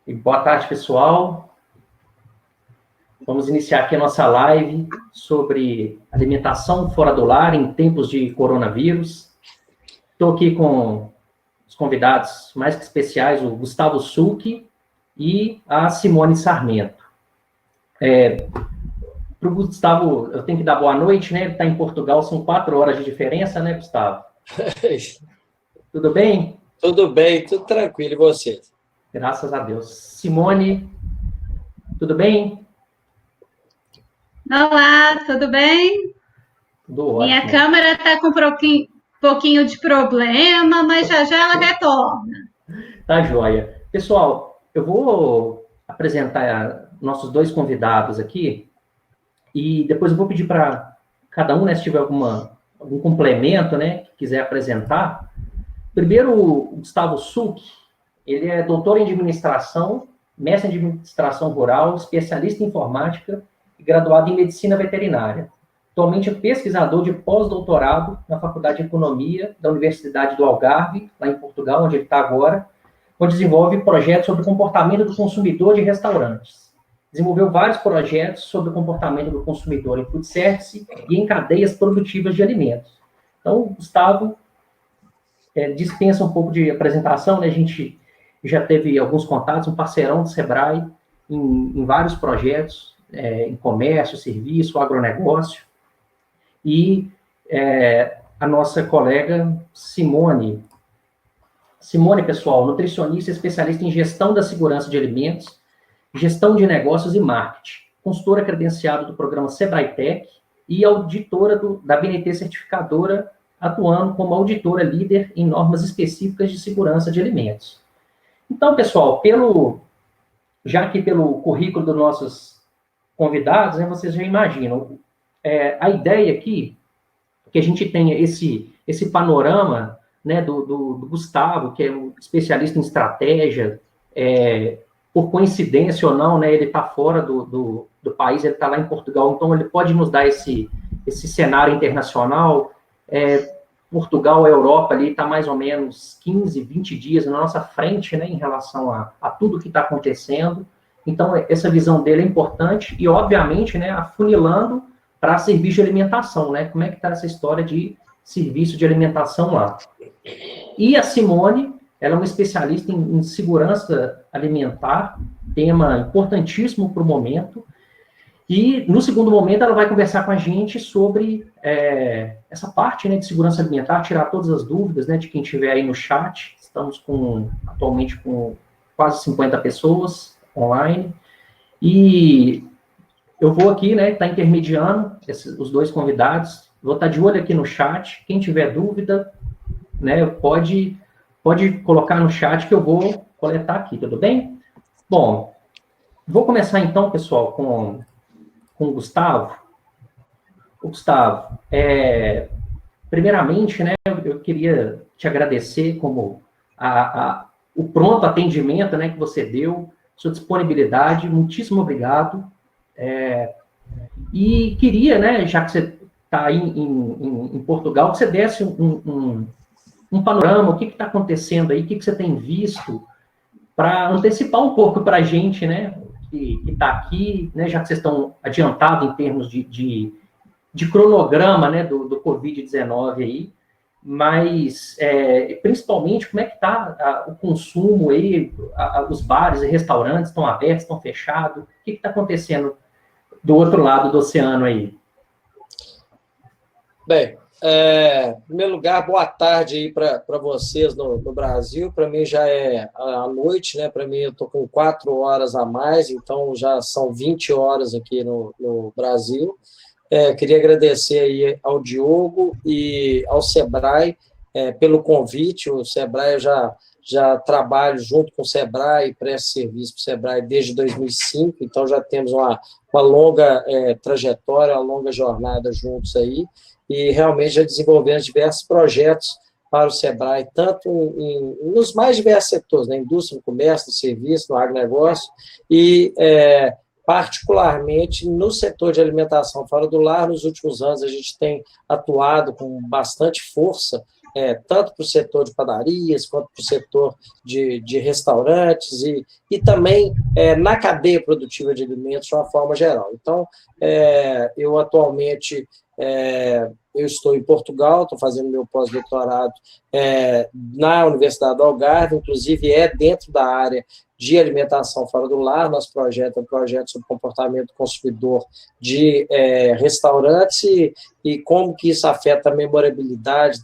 E boa tarde, pessoal. Vamos iniciar aqui a nossa live sobre alimentação fora do lar em tempos de coronavírus. Estou aqui com os convidados mais que especiais, o Gustavo Succhi e a Simone Sarmento. Para o Gustavo, eu tenho que dar boa noite, né? Ele está em Portugal, são 4 horas de diferença, né, Gustavo? Tudo bem? Tudo bem, tudo tranquilo. E você? Graças a Deus. Simone, tudo bem? Olá, tudo bem? Tudo ótimo. Minha câmera está com um pouquinho de problema, mas já já ela retorna. Tá joia. Pessoal, eu vou apresentar nossos 2 convidados aqui e depois eu vou pedir para cada um, né, se tiver algum complemento, né, que quiser apresentar. Primeiro, o Gustavo Succhi, ele é doutor em administração, mestre em administração rural, especialista em informática e graduado em medicina veterinária. Atualmente é pesquisador de pós-doutorado na Faculdade de Economia da Universidade do Algarve, lá em Portugal, onde ele está agora, onde desenvolve projetos sobre o comportamento do consumidor de restaurantes. Desenvolveu vários projetos sobre o comportamento do consumidor em food service e em cadeias produtivas de alimentos. Então, o Gustavo dispensa um pouco de apresentação, né? A gente já teve alguns contatos, um parceirão do Sebrae em vários projetos, em comércio, serviço, agronegócio. E a nossa colega Simone. Simone, pessoal, nutricionista especialista em gestão da segurança de alimentos, gestão de negócios e marketing, consultora credenciada do programa Sebrae Tech e auditora da BNT Certificadora, atuando como auditora líder em normas específicas de segurança de alimentos. Então, pessoal, já que pelo currículo dos nossos convidados, né, vocês já imaginam, a ideia aqui é que a gente tenha esse panorama, né, do Gustavo, que é um especialista em estratégia, por coincidência ou não, né, ele está fora do país, ele está lá em Portugal, então ele pode nos dar esse cenário internacional. Portugal, a Europa ali está mais ou menos 15, 20 dias na nossa frente, né, em relação a tudo que está acontecendo. Então, essa visão dele é importante e, obviamente, né, afunilando para serviço de alimentação, né? Como é que está essa história de serviço de alimentação lá? E a Simone, ela é uma especialista em segurança alimentar, tema importantíssimo para o momento. E, no segundo momento, ela vai conversar com a gente sobre essa parte, né, de segurança alimentar, tirar todas as dúvidas, né, de quem estiver aí no chat. Estamos atualmente com quase 50 pessoas online. E eu vou aqui, né, estar intermediando os 2 convidados. Vou estar de olho aqui no chat. Quem tiver dúvida, né, pode colocar no chat que eu vou coletar aqui, tudo bem? Bom, vou começar então, pessoal, com o Gustavo. O Gustavo, primeiramente, né, eu queria te agradecer como o pronto atendimento, né, que você deu, sua disponibilidade, muitíssimo obrigado. E queria, né, já que você está aí em Portugal, que você desse um panorama, o que está acontecendo aí, o que você tem visto, para antecipar um pouco para a gente, né, que está aqui, né, já que vocês estão adiantados em termos de cronograma, né, do Covid-19 aí, mas principalmente como é que está o consumo aí, os bares e restaurantes estão abertos, estão fechados, o que está acontecendo do outro lado do oceano aí? Bem, em primeiro lugar, boa tarde aí para vocês no Brasil. Para mim já é a noite, né? Para mim eu estou com 4 horas a mais, então já são 20 horas aqui no Brasil. Queria agradecer aí ao Diogo e ao Sebrae pelo convite. O Sebrae eu já trabalho junto com o Sebrae, presto serviço para o Sebrae desde 2005, então já temos uma longa trajetória, uma longa jornada juntos aí, e realmente já desenvolvemos diversos projetos para o Sebrae, tanto nos mais diversos setores, na indústria, no comércio, no serviço, no agronegócio, e particularmente no setor de alimentação fora do lar. Nos últimos anos a gente tem atuado com bastante força tanto para o setor de padarias, quanto para o setor de restaurantes e também na cadeia produtiva de alimentos de uma forma geral. Então, eu atualmente eu estou em Portugal, estou fazendo meu pós-doutorado na Universidade do Algarve, inclusive dentro da área de alimentação fora do lar. Nosso projeto é um projeto sobre comportamento do consumidor de restaurantes e como que isso afeta a memorabilidade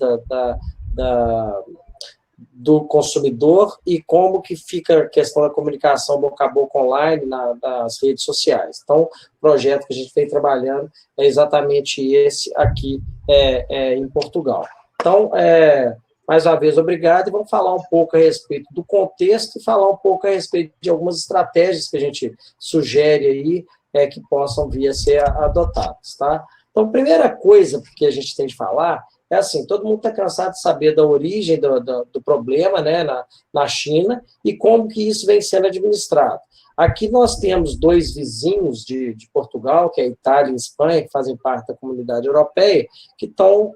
do consumidor e como que fica a questão da comunicação boca a boca online nas redes sociais. Então, o projeto que a gente vem trabalhando é exatamente esse aqui em Portugal. Então, mais uma vez, obrigado, e vamos falar um pouco a respeito do contexto e falar um pouco a respeito de algumas estratégias que a gente sugere aí que possam vir a ser adotadas, tá? Então, a primeira coisa que a gente tem de falar é assim, todo mundo está cansado de saber da origem do problema, né, na China e como que isso vem sendo administrado. Aqui nós temos dois vizinhos de Portugal, que é a Itália e a Espanha, que fazem parte da comunidade europeia, que estão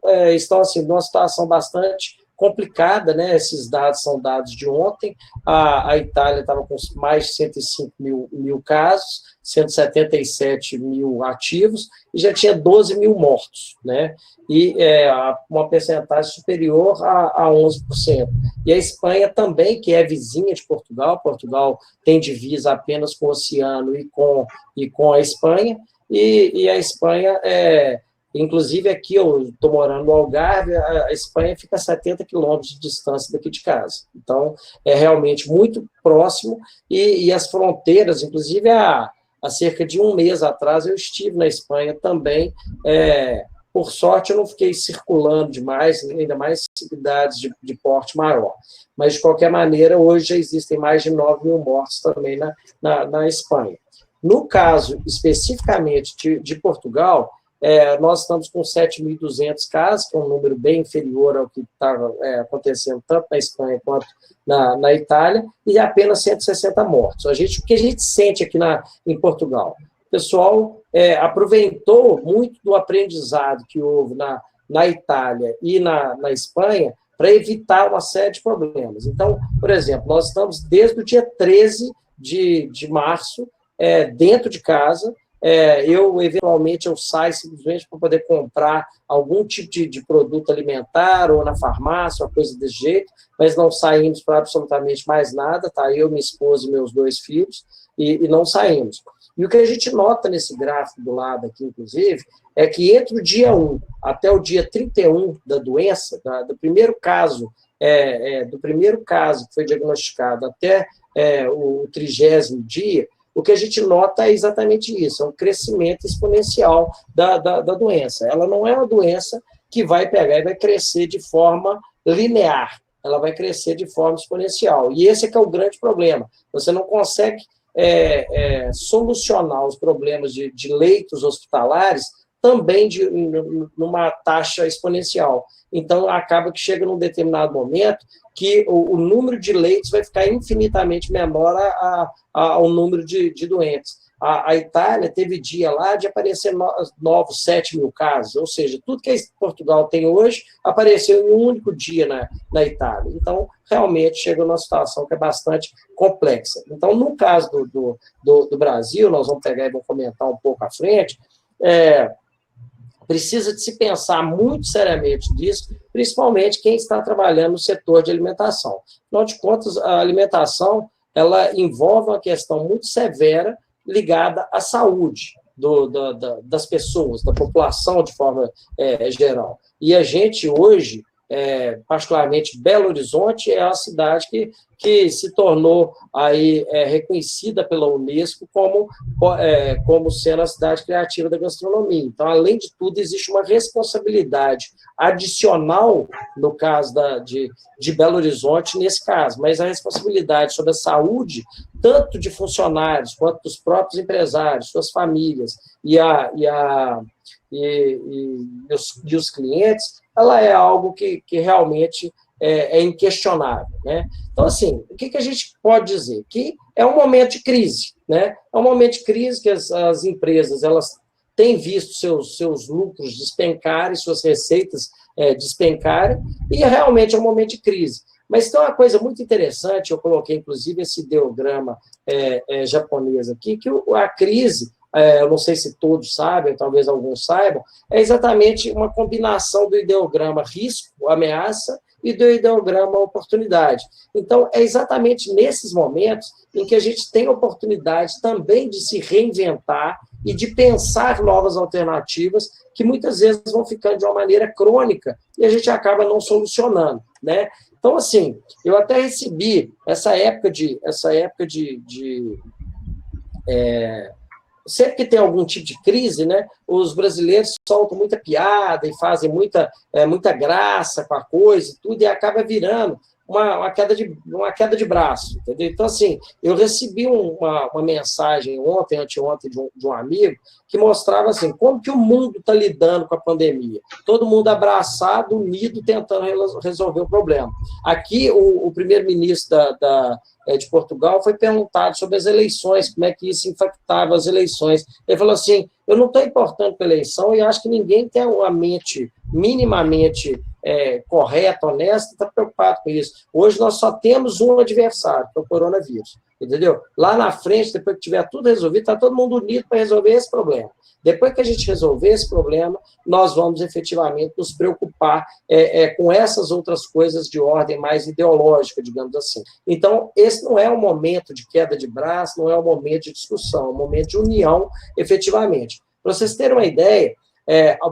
assim, numa situação bastante complicada, né? Esses dados são dados de ontem. A Itália estava com mais de 105 mil casos, 177 mil ativos, e já tinha 12 mil mortos, né? E uma percentagem superior a 11%. E a Espanha também, que é vizinha de Portugal, Portugal tem divisa apenas com o oceano e com a Espanha, e a Espanha inclusive, aqui eu estou morando no Algarve, a Espanha fica a 70 quilômetros de distância daqui de casa. Então, é realmente muito próximo, e as fronteiras, inclusive, há cerca de um mês atrás, eu estive na Espanha também. Por sorte, eu não fiquei circulando demais, ainda mais cidades de porte maior. Mas, de qualquer maneira, hoje já existem mais de 9 mil mortos também na Espanha. No caso, especificamente, de Portugal, nós estamos com 7.200 casos, que é um número bem inferior ao que está acontecendo tanto na Espanha quanto na Itália, e apenas 160 mortos. O que a gente sente aqui em Portugal? O pessoal aproveitou muito do aprendizado que houve na Itália e na Espanha para evitar uma série de problemas. Então, por exemplo, nós estamos desde o dia 13 de março dentro de casa. Eventualmente, eu saio simplesmente para poder comprar algum tipo de produto alimentar ou na farmácia, uma coisa desse jeito, mas não saímos para absolutamente mais nada, tá? Eu, minha esposa e meus 2 filhos, e não saímos. E o que a gente nota nesse gráfico do lado aqui, inclusive, é que entre o dia 1 até o dia 31 da doença, do primeiro caso que foi diagnosticado até o 30º dia, o que a gente nota é exatamente isso, é um crescimento exponencial da doença. Ela não é uma doença que vai pegar e vai crescer de forma linear, ela vai crescer de forma exponencial. E esse é que é o grande problema. Você não consegue solucionar os problemas de leitos hospitalares também numa taxa exponencial. Então, acaba que chega num determinado momento que o número de leitos vai ficar infinitamente menor ao número de doentes. A Itália teve dia lá de aparecer novos 7 mil casos, ou seja, tudo que Portugal tem hoje apareceu em um único dia na Itália. Então, realmente chega numa situação que é bastante complexa. Então, no caso do Brasil, nós vamos pegar e vamos comentar um pouco à frente, precisa de se pensar muito seriamente nisso, principalmente quem está trabalhando no setor de alimentação. Afinal de contas, a alimentação ela envolve uma questão muito severa ligada à saúde das pessoas, da população de forma geral. E a gente hoje, particularmente Belo Horizonte, é a cidade que se tornou aí reconhecida pela Unesco como sendo a cidade criativa da gastronomia. Então, além de tudo, existe uma responsabilidade adicional no caso de Belo Horizonte, nesse caso, mas a responsabilidade sobre a saúde, tanto de funcionários quanto dos próprios empresários, suas famílias e os clientes, ela é algo que realmente é inquestionável, né? Então, assim, o que a gente pode dizer? Que é um momento de crise, né? É um momento de crise que as empresas elas têm visto seus lucros despencarem, suas receitas despencarem, e realmente é um momento de crise. Mas tem uma coisa muito interessante, eu coloquei, inclusive, esse ideograma japonês aqui, que a crise, eu não sei se todos sabem, talvez alguns saibam, é exatamente uma combinação do ideograma risco, ameaça, e do ideograma oportunidade. Então, é exatamente nesses momentos em que a gente tem oportunidade também de se reinventar e de pensar novas alternativas que muitas vezes vão ficando de uma maneira crônica e a gente acaba não solucionando, né? Então, assim, eu até recebi sempre que tem algum tipo de crise, né, os brasileiros soltam muita piada e fazem muita graça com a coisa e tudo, e acaba virando uma queda de braço, entendeu? Então, assim, eu recebi uma mensagem anteontem, de um amigo, que mostrava, assim, como que o mundo está lidando com a pandemia. Todo mundo abraçado, unido, tentando resolver o problema. Aqui, o primeiro-ministro de Portugal foi perguntado sobre as eleições, como é que isso impactava as eleições. Ele falou assim, eu não estou importando com a eleição e acho que ninguém tem uma mente minimamente correta, honesta, está preocupado com isso. Hoje nós só temos um adversário, que é o coronavírus, entendeu? Lá na frente, depois que tiver tudo resolvido, está todo mundo unido para resolver esse problema. Depois que a gente resolver esse problema, nós vamos efetivamente nos preocupar com essas outras coisas de ordem mais ideológica, digamos assim. Então, esse não é um momento de queda de braço, não é um momento de discussão, é um momento de união, efetivamente. Para vocês terem uma ideia,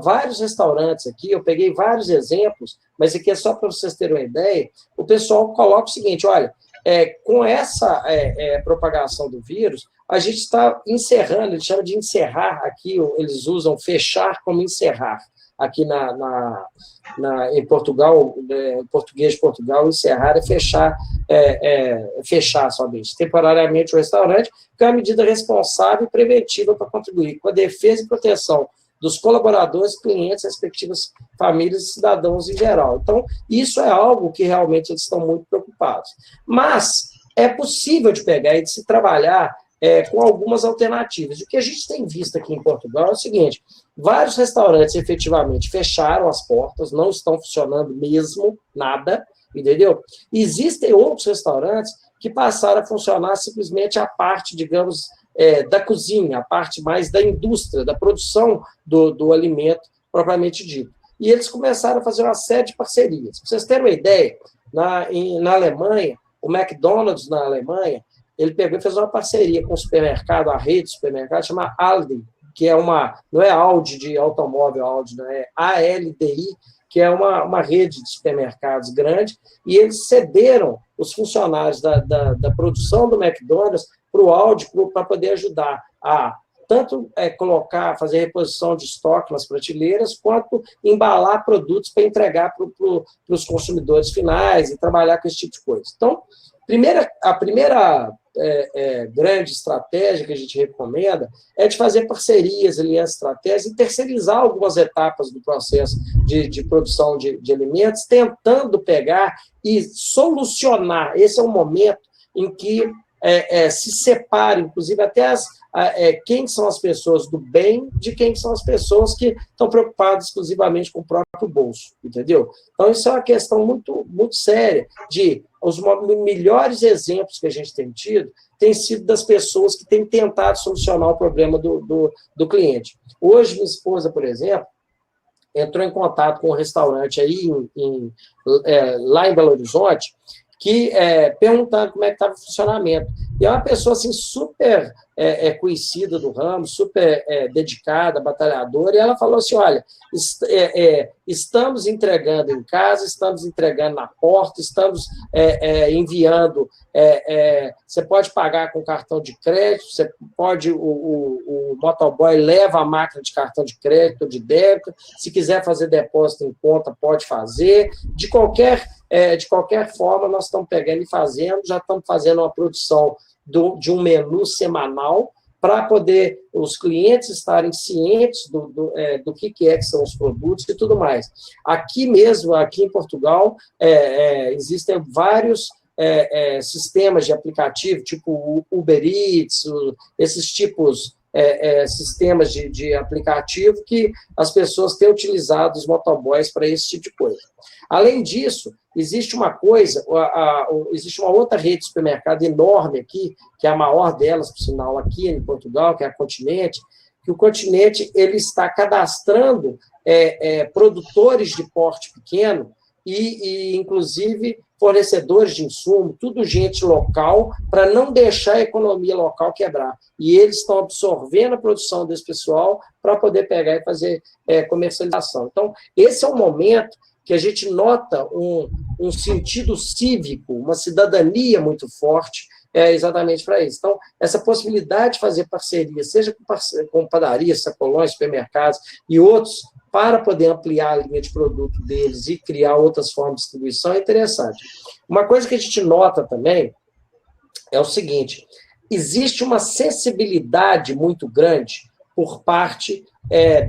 vários restaurantes aqui, eu peguei vários exemplos, mas aqui é só para vocês terem uma ideia, o pessoal coloca o seguinte, olha, com essa propagação do vírus, a gente está encerrando, eles chamam de encerrar aqui, eles usam fechar como encerrar. Aqui em Portugal, em português de Portugal, encerrar é fechar, fechar somente, temporariamente o restaurante, que é uma medida responsável e preventiva para contribuir com a defesa e proteção dos colaboradores, clientes, respectivas famílias e cidadãos em geral. Então, isso é algo que realmente eles estão muito preocupados. Mas é possível de pegar e de se trabalhar com algumas alternativas. O que a gente tem visto aqui em Portugal é o seguinte, vários restaurantes efetivamente fecharam as portas, não estão funcionando mesmo, nada, entendeu? Existem outros restaurantes que passaram a funcionar simplesmente a parte, digamos, da cozinha, a parte mais da indústria, da produção do alimento propriamente dito. E eles começaram a fazer uma série de parcerias. Para vocês terem uma ideia, na Alemanha, o McDonald's na Alemanha, ele pegou e fez uma parceria com o supermercado, a rede de supermercado, chama Aldi, que não é Audi de automóvel, Audi, não é ALDI, que é uma rede de supermercados grande, e eles cederam os funcionários da produção do McDonald's para o Audi, para poder ajudar a tanto fazer reposição de estoque nas prateleiras, quanto embalar produtos para entregar para os consumidores finais e trabalhar com esse tipo de coisa. Então, a primeira grande estratégia que a gente recomenda é de fazer parcerias, alianças estratégicas e terceirizar algumas etapas do processo de produção de alimentos, tentando pegar e solucionar. Esse é um momento em que se separa, inclusive, até quem são as pessoas do bem de quem são as pessoas que estão preocupadas exclusivamente com o próprio bolso, entendeu? Então, isso é uma questão muito, muito séria, os melhores exemplos que a gente tem tido têm sido das pessoas que têm tentado solucionar o problema do cliente. Hoje, minha esposa, por exemplo, entrou em contato com um restaurante aí lá em Belo Horizonte, perguntando como é que estava o funcionamento. E é uma pessoa assim, super conhecida do ramo, super dedicada, batalhadora, e ela falou assim, olha, estamos entregando em casa, estamos entregando na porta, estamos enviando, você pode pagar com cartão de crédito, você pode, o motoboy leva a máquina de cartão de crédito ou de débito, se quiser fazer depósito em conta, pode fazer, de qualquer forma, nós estamos pegando e fazendo, já estamos fazendo uma produção de um menu semanal para poder os clientes estarem cientes do que são os produtos e tudo mais. Aqui mesmo, aqui em Portugal, existem vários sistemas de aplicativo, tipo o Uber Eats, esses tipos sistemas de aplicativo que as pessoas têm utilizado os motoboys para esse tipo de coisa. Além disso, existe uma outra rede de supermercado enorme aqui, que é a maior delas, por sinal, aqui em Portugal, que é a Continente, que o Continente ele está cadastrando produtores de porte pequeno e, inclusive, fornecedores de insumo, tudo gente local, para não deixar a economia local quebrar. E eles estão absorvendo a produção desse pessoal para poder pegar e fazer comercialização. Então, esse é um momento que a gente nota um sentido cívico, uma cidadania muito forte, exatamente para isso. Então, essa possibilidade de fazer parceria, seja com padarias, sacolões, supermercados e outros, para poder ampliar a linha de produto deles e criar outras formas de distribuição, é interessante. Uma coisa que a gente nota também é o seguinte, existe uma sensibilidade muito grande por parte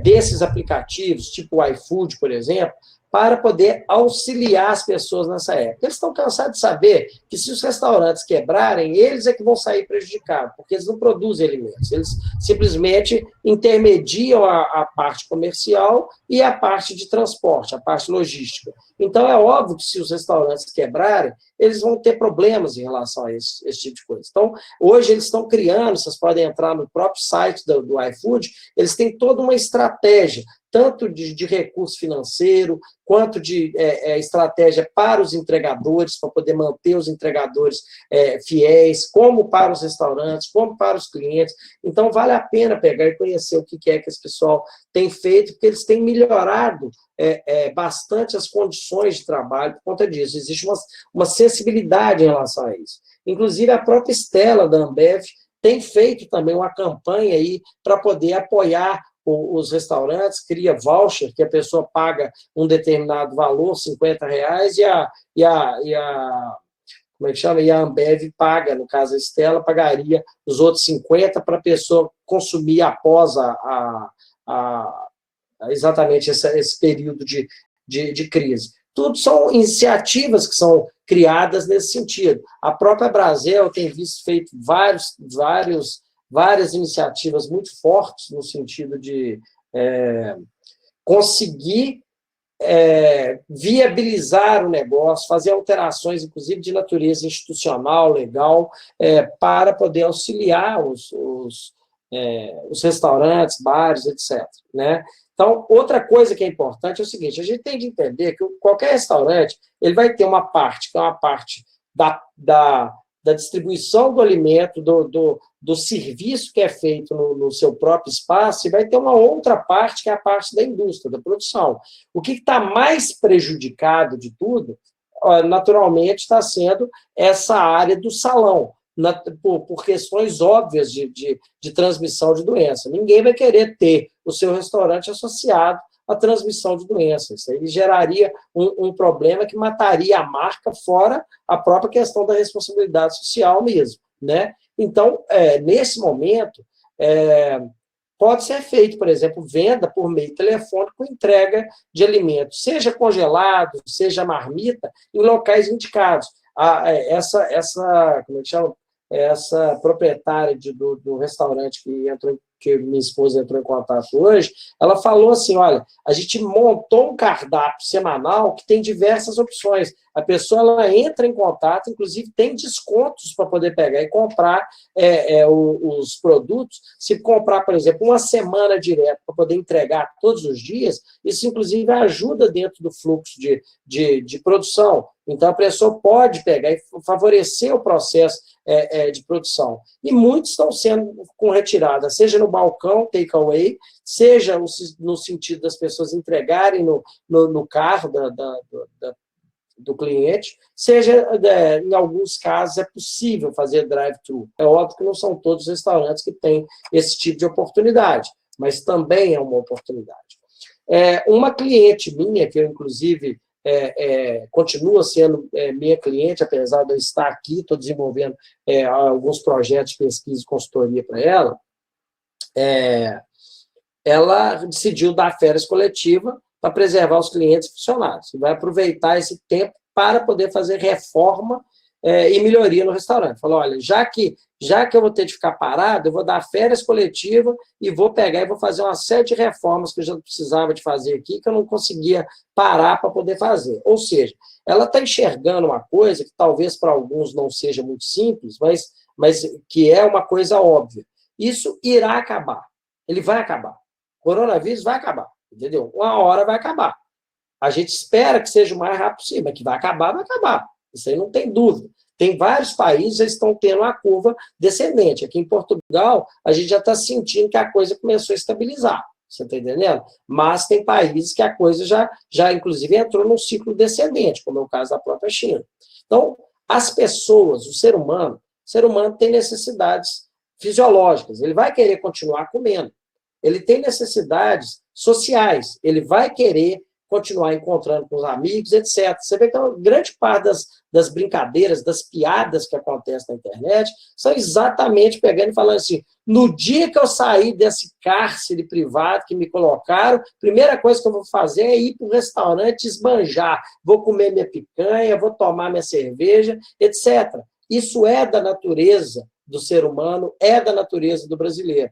desses aplicativos, tipo o iFood, por exemplo, para poder auxiliar as pessoas nessa época. Eles estão cansados de saber que se os restaurantes quebrarem, eles é que vão sair prejudicados, porque eles não produzem alimentos, eles simplesmente intermediam a parte comercial e a parte de transporte, a parte logística. Então, é óbvio que se os restaurantes quebrarem, eles vão ter problemas em relação a esse tipo de coisa. Então, hoje eles estão criando, vocês podem entrar no próprio site do iFood, eles têm toda uma estratégia, tanto de recurso financeiro, quanto de estratégia para os entregadores, para poder manter os entregadores fiéis, como para os restaurantes, como para os clientes. Então, vale a pena pegar e conhecer o que é que esse pessoal tem feito, porque eles têm melhorado bastante as condições de trabalho por conta disso. Existe uma sensibilidade em relação a isso. Inclusive, a própria Stella, da Ambev, tem feito também uma campanha aí para poder apoiar os restaurantes, cria voucher, que a pessoa paga um determinado valor, R$50, como é que chama? E a Ambev paga, no caso a Stella, pagaria os outros 50 para a pessoa consumir após exatamente esse período de crise. Tudo são iniciativas que são criadas nesse sentido. A própria Brasel tem feito várias iniciativas muito fortes no sentido de conseguir viabilizar o negócio, fazer alterações, inclusive, de natureza institucional, legal, para poder auxiliar os restaurantes, bares, etc. Né? Então, outra coisa que é importante é o seguinte, a gente tem de entender que qualquer restaurante ele vai ter uma parte, que é uma parte da distribuição do alimento, do serviço que é feito no seu próprio espaço, e vai ter uma outra parte, que é a parte da indústria, da produção. O que está mais prejudicado de tudo, naturalmente, está sendo essa área do salão, por questões óbvias de transmissão de doença. Ninguém vai querer ter o seu restaurante associado à transmissão de doenças. Isso aí geraria um problema que mataria a marca, fora a própria questão da responsabilidade social mesmo. Né? Então, nesse momento, pode ser feito, por exemplo, venda por meio telefônico, entrega de alimentos, seja congelado, seja marmita, em locais indicados. Como é que chama? Essa proprietária do restaurante que minha esposa entrou em contato hoje, ela falou assim, olha, a gente montou um cardápio semanal que tem diversas opções. A pessoa ela entra em contato, inclusive tem descontos para poder pegar e comprar os produtos. Se comprar, por exemplo, uma semana direto para poder entregar todos os dias, isso, inclusive, ajuda dentro do fluxo de produção. Então, a pessoa pode pegar e favorecer o processo de produção. E muitos estão sendo com retirada, seja no balcão, takeaway, seja no sentido das pessoas entregarem no carro do cliente, seja, em alguns casos, é possível fazer drive-thru. É óbvio que não são todos os restaurantes que têm esse tipo de oportunidade, mas também é uma oportunidade. Uma cliente minha, que eu, inclusive, continua sendo minha cliente, apesar de eu estar aqui, estou desenvolvendo alguns projetos de pesquisa e consultoria para ela, ela decidiu dar férias coletiva para preservar os clientes e funcionários. E vai aproveitar esse tempo para poder fazer reforma e melhoria no restaurante. Falou, olha, já que já que eu vou ter de ficar parado, eu vou dar férias coletivas e vou pegar e vou fazer uma série de reformas que eu já precisava de fazer aqui, que eu não conseguia parar para poder fazer. Ou seja, ela está enxergando uma coisa que talvez para alguns não seja muito simples, mas que é uma coisa óbvia. Isso irá acabar. Ele vai acabar. O coronavírus vai acabar, entendeu? Uma hora vai acabar. A gente espera que seja o mais rápido possível, mas que vai acabar, vai acabar. Isso aí não tem dúvida. Tem vários países que estão tendo uma curva descendente. Aqui em Portugal, a gente já está sentindo que a coisa começou a estabilizar. Você está entendendo? Mas tem países que a coisa já inclusive, entrou num ciclo descendente, como é o caso da própria China. Então, as pessoas, o ser humano tem necessidades fisiológicas. Ele vai querer continuar comendo. Ele tem necessidades sociais. Ele vai querer continuar encontrando com os amigos, etc. Você vê que uma grande parte das brincadeiras, das piadas que acontecem na internet, são exatamente pegando e falando assim, no dia que eu sair desse cárcere privado que me colocaram, a primeira coisa que eu vou fazer é ir para o restaurante esbanjar, vou comer minha picanha, vou tomar minha cerveja, etc. Isso é da natureza do ser humano, é da natureza do brasileiro.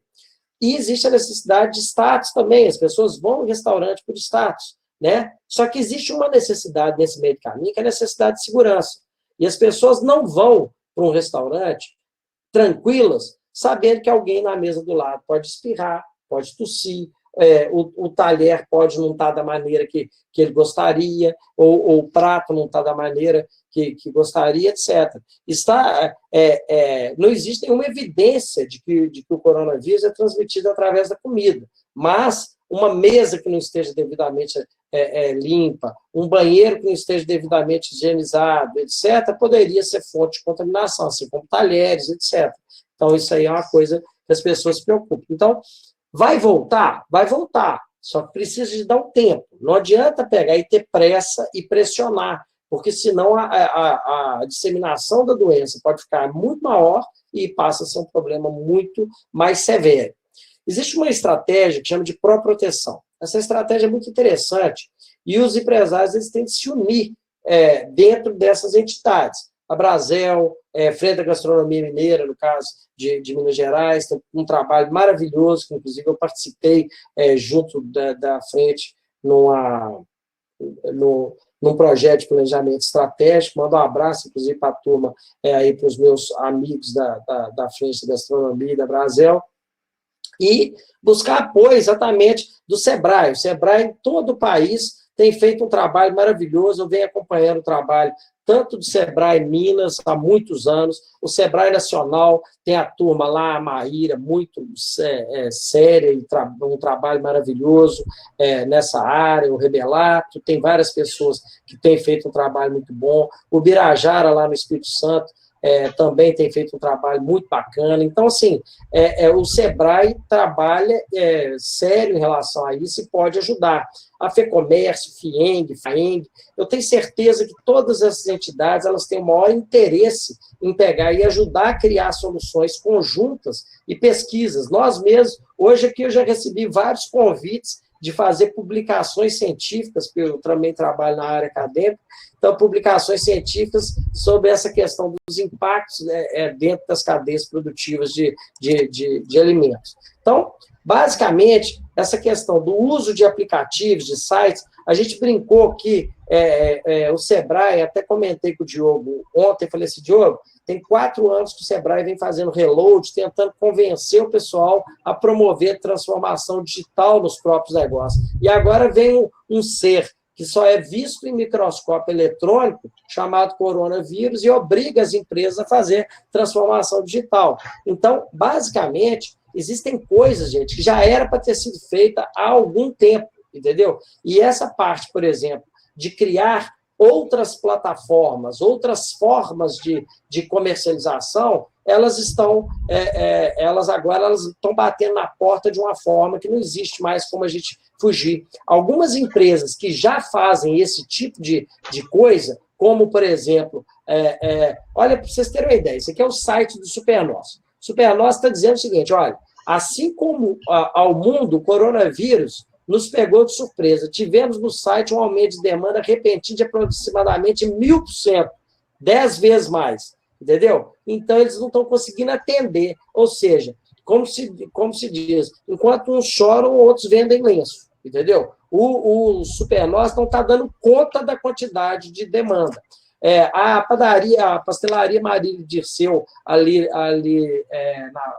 E existe a necessidade de status também, as pessoas vão ao restaurante por status. Né? Só que existe uma necessidade nesse meio do caminho, que é a necessidade de segurança. E as pessoas não vão para um restaurante tranquilas, sabendo que alguém na mesa do lado pode espirrar, pode tossir, o talher pode não estar da maneira que ele gostaria, ou o prato não está da maneira que gostaria, etc. Não existe nenhuma evidência de que o coronavírus é transmitido através da comida, mas uma mesa que não esteja devidamente limpa, um banheiro que não esteja devidamente higienizado, etc., poderia ser fonte de contaminação, assim como talheres, etc. Então, isso aí é uma coisa que as pessoas se preocupam. Então, vai voltar? Vai voltar, só que precisa de dar um tempo. Não adianta pegar e ter pressa e pressionar, porque senão a disseminação da doença pode ficar muito maior e passa a ser um problema muito mais severo. Existe uma estratégia que chama de pró-proteção. Essa estratégia é muito interessante e os empresários eles têm de se unir dentro dessas entidades. A Brasel, Frente da Gastronomia Mineira, no caso de Minas Gerais, tem um trabalho maravilhoso, que inclusive eu participei junto da frente num projeto de planejamento estratégico. Mando um abraço, inclusive, para a turma, aí para os meus amigos da Frente da Gastronomia e da Brasel, e buscar apoio exatamente do SEBRAE. O SEBRAE, em todo o país, tem feito um trabalho maravilhoso. Eu venho acompanhando o trabalho tanto do SEBRAE Minas, há muitos anos, o SEBRAE Nacional, tem a turma lá, a Maíra, muito séria, e um trabalho maravilhoso nessa área, o Rebelato, tem várias pessoas que têm feito um trabalho muito bom, o Birajara, lá no Espírito Santo, também tem feito um trabalho muito bacana. Então, assim, o SEBRAE trabalha sério em relação a isso e pode ajudar. A FEComércio, FIENG, eu tenho certeza que todas essas entidades elas têm o maior interesse em pegar e ajudar a criar soluções conjuntas e pesquisas. Nós mesmos, hoje aqui eu já recebi vários convites de fazer publicações científicas, porque eu também trabalho na área acadêmica, então, publicações científicas sobre essa questão dos impactos dentro das cadeias produtivas de alimentos. Então, basicamente, essa questão do uso de aplicativos, de sites, a gente brincou que o SEBRAE, até comentei com o Diogo ontem, falei assim, Diogo, tem 4 anos que o SEBRAE vem fazendo reload, tentando convencer o pessoal a promover transformação digital nos próprios negócios. E agora vem um ser que só é visto em microscópio eletrônico, chamado coronavírus, e obriga as empresas a fazer transformação digital. Então, basicamente, existem coisas, gente, que já era para ter sido feita há algum tempo, entendeu? E essa parte, por exemplo, de criar outras plataformas, outras formas de comercialização, elas agora estão batendo na porta de uma forma que não existe mais como a gente fugir. Algumas empresas que já fazem esse tipo de coisa, como, por exemplo, olha, para vocês terem uma ideia, isso aqui é o site do Supernós. O Supernós está dizendo o seguinte, olha, assim como ao mundo, o coronavírus nos pegou de surpresa. Tivemos no site um aumento de demanda repentino de aproximadamente 1000%, 10 vezes mais. entendeu? Então, eles não estão conseguindo atender, ou seja, como se diz, enquanto uns choram, outros vendem lenço, entendeu? O Supernós não está dando conta da quantidade de demanda. A pastelaria Marílio Dirceu, ali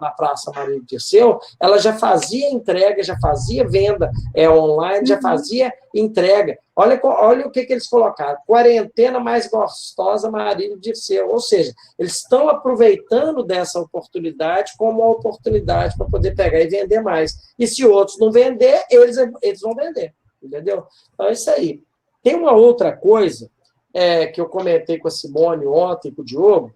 na Praça Marílio Dirceu, ela já fazia entrega, já fazia venda online, já fazia entrega. Olha o que eles colocaram, quarentena mais gostosa Marílio Dirceu, ou seja, eles estão aproveitando dessa oportunidade como uma oportunidade para poder pegar e vender mais. E se outros não vender, eles vão vender, entendeu? Então, é isso aí. Tem uma outra coisa que eu comentei com a Simone ontem, com o Diogo,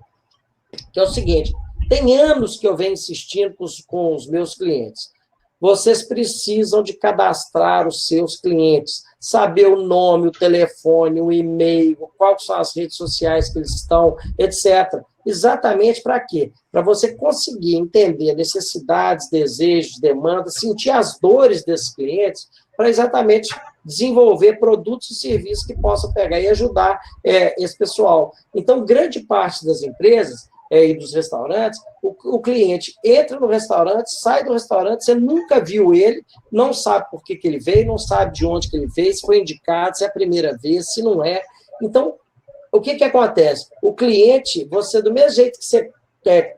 que é o seguinte, tem anos que eu venho insistindo com os meus clientes. Vocês precisam de cadastrar os seus clientes, saber o nome, o telefone, o e-mail, quais são as redes sociais que eles estão, etc. Exatamente para quê? Para você conseguir entender necessidades, desejos, demandas, sentir as dores desses clientes, para exatamente desenvolver produtos e serviços que possam pegar e ajudar esse pessoal. Então, grande parte das empresas e dos restaurantes, o cliente entra no restaurante, sai do restaurante, você nunca viu ele, não sabe por que ele veio, não sabe de onde que ele veio, se foi indicado, se é a primeira vez, se não é. Então, o que acontece? O cliente, você, do mesmo jeito que você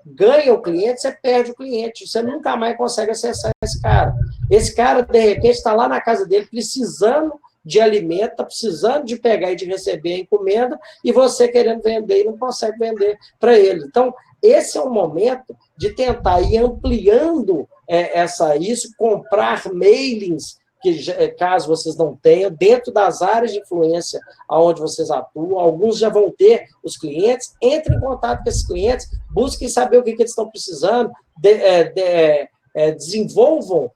ganha o cliente, você perde o cliente, você nunca mais consegue acessar esse cara. Esse cara, de repente, está lá na casa dele precisando de alimento, está precisando de pegar e de receber a encomenda, e você querendo vender e não consegue vender para ele. Então, esse é o momento de tentar ir ampliando isso, comprar mailings, que caso vocês não tenham, dentro das áreas de influência onde vocês atuam, alguns já vão ter os clientes, entrem em contato com esses clientes, busquem saber o que eles estão precisando, desenvolvam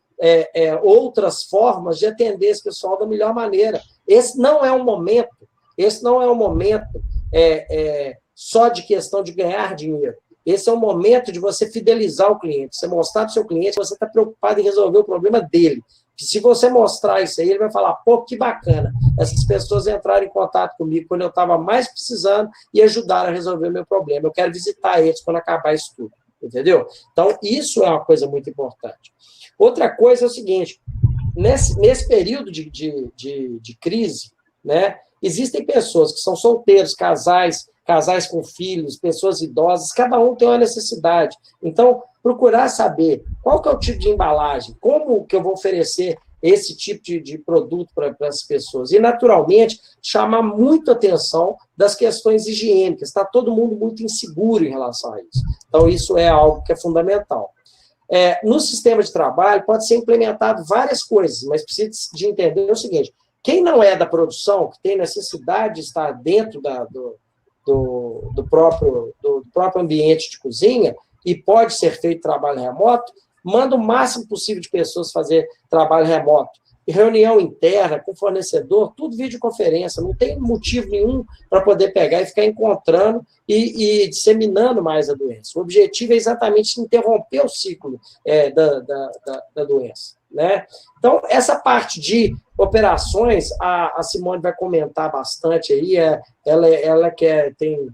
outras formas de atender esse pessoal da melhor maneira. Esse não é um momento só de questão de ganhar dinheiro. Esse é um momento de você fidelizar o cliente, você mostrar para o seu cliente que você está preocupado em resolver o problema dele. Que se você mostrar isso aí, ele vai falar, pô, que bacana, essas pessoas entraram em contato comigo quando eu estava mais precisando e ajudaram a resolver o meu problema. Eu quero visitar eles quando acabar isso tudo, entendeu? Então, isso é uma coisa muito importante. Outra coisa é o seguinte, nesse período de crise, né, existem pessoas que são solteiros, casais com filhos, pessoas idosas, cada um tem uma necessidade. Então, procurar saber qual que é o tipo de embalagem, como que eu vou oferecer esse tipo de produto para as pessoas. E, naturalmente, chamar muito atenção das questões higiênicas. Está todo mundo muito inseguro em relação a isso. Então, isso é algo que é fundamental. No sistema de trabalho, pode ser implementado várias coisas, mas precisa de entender o seguinte, quem não é da produção, que tem necessidade de estar dentro do próprio ambiente de cozinha, e pode ser feito trabalho remoto, manda o máximo possível de pessoas fazer trabalho remoto. E reunião interna, com fornecedor, tudo videoconferência, não tem motivo nenhum para poder pegar e ficar encontrando e disseminando mais a doença. O objetivo é exatamente interromper o ciclo da doença. Né? Então, essa parte de operações, a Simone vai comentar bastante aí, ela tem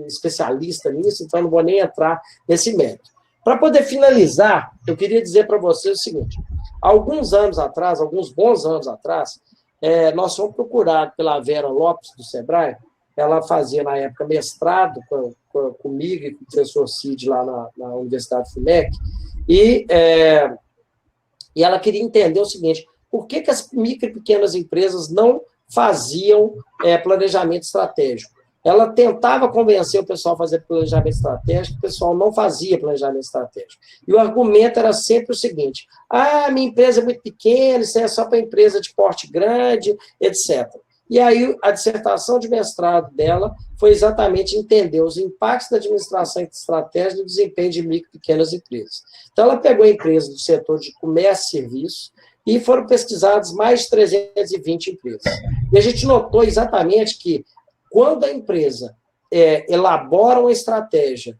especialista nisso, então não vou nem entrar nesse mérito. Para poder finalizar, eu queria dizer para vocês o seguinte, alguns bons anos atrás, nós fomos procurados pela Vera Lopes, do Sebrae, ela fazia, na época, mestrado comigo e com o professor Cid lá na Universidade FUMEC, e ela queria entender o seguinte, por que as micro e pequenas empresas não faziam planejamento estratégico? Ela tentava convencer o pessoal a fazer planejamento estratégico, o pessoal não fazia planejamento estratégico. E o argumento era sempre o seguinte, minha empresa é muito pequena, isso é só para empresa de porte grande, etc. E aí a dissertação de mestrado dela foi exatamente entender os impactos da administração estratégica no desempenho de micro e pequenas empresas. Então, ela pegou empresas do setor de comércio e serviços e foram pesquisadas mais de 320 empresas. E a gente notou exatamente que, quando a empresa elabora uma estratégia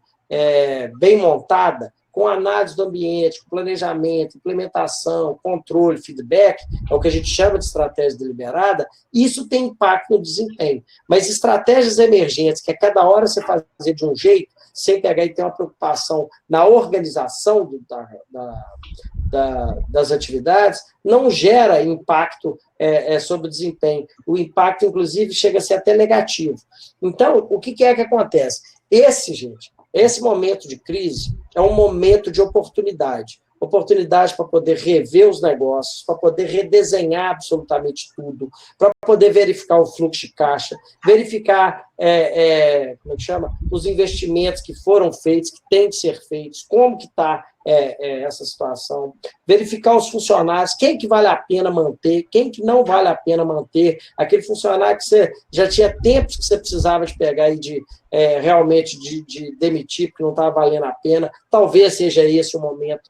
bem montada, com análise do ambiente, com planejamento, implementação, controle, feedback, é o que a gente chama de estratégia deliberada, isso tem impacto no desempenho. Mas estratégias emergentes, que a cada hora você fazer de um jeito, sem pegar e ter uma preocupação na organização das atividades, não gera impacto sobre o desempenho. O impacto, inclusive, chega a ser até negativo. Então, o que é que acontece? Esse momento de crise é um momento de oportunidade. Oportunidade para poder rever os negócios, para poder redesenhar absolutamente tudo, para poder verificar o fluxo de caixa, verificar como é que chama? Os investimentos que foram feitos, que têm que ser feitos, como que está essa situação, verificar os funcionários, quem que vale a pena manter, quem que não vale a pena manter, aquele funcionário que você já tinha tempos que você precisava de pegar e realmente de demitir, porque não estava valendo a pena, talvez seja esse o momento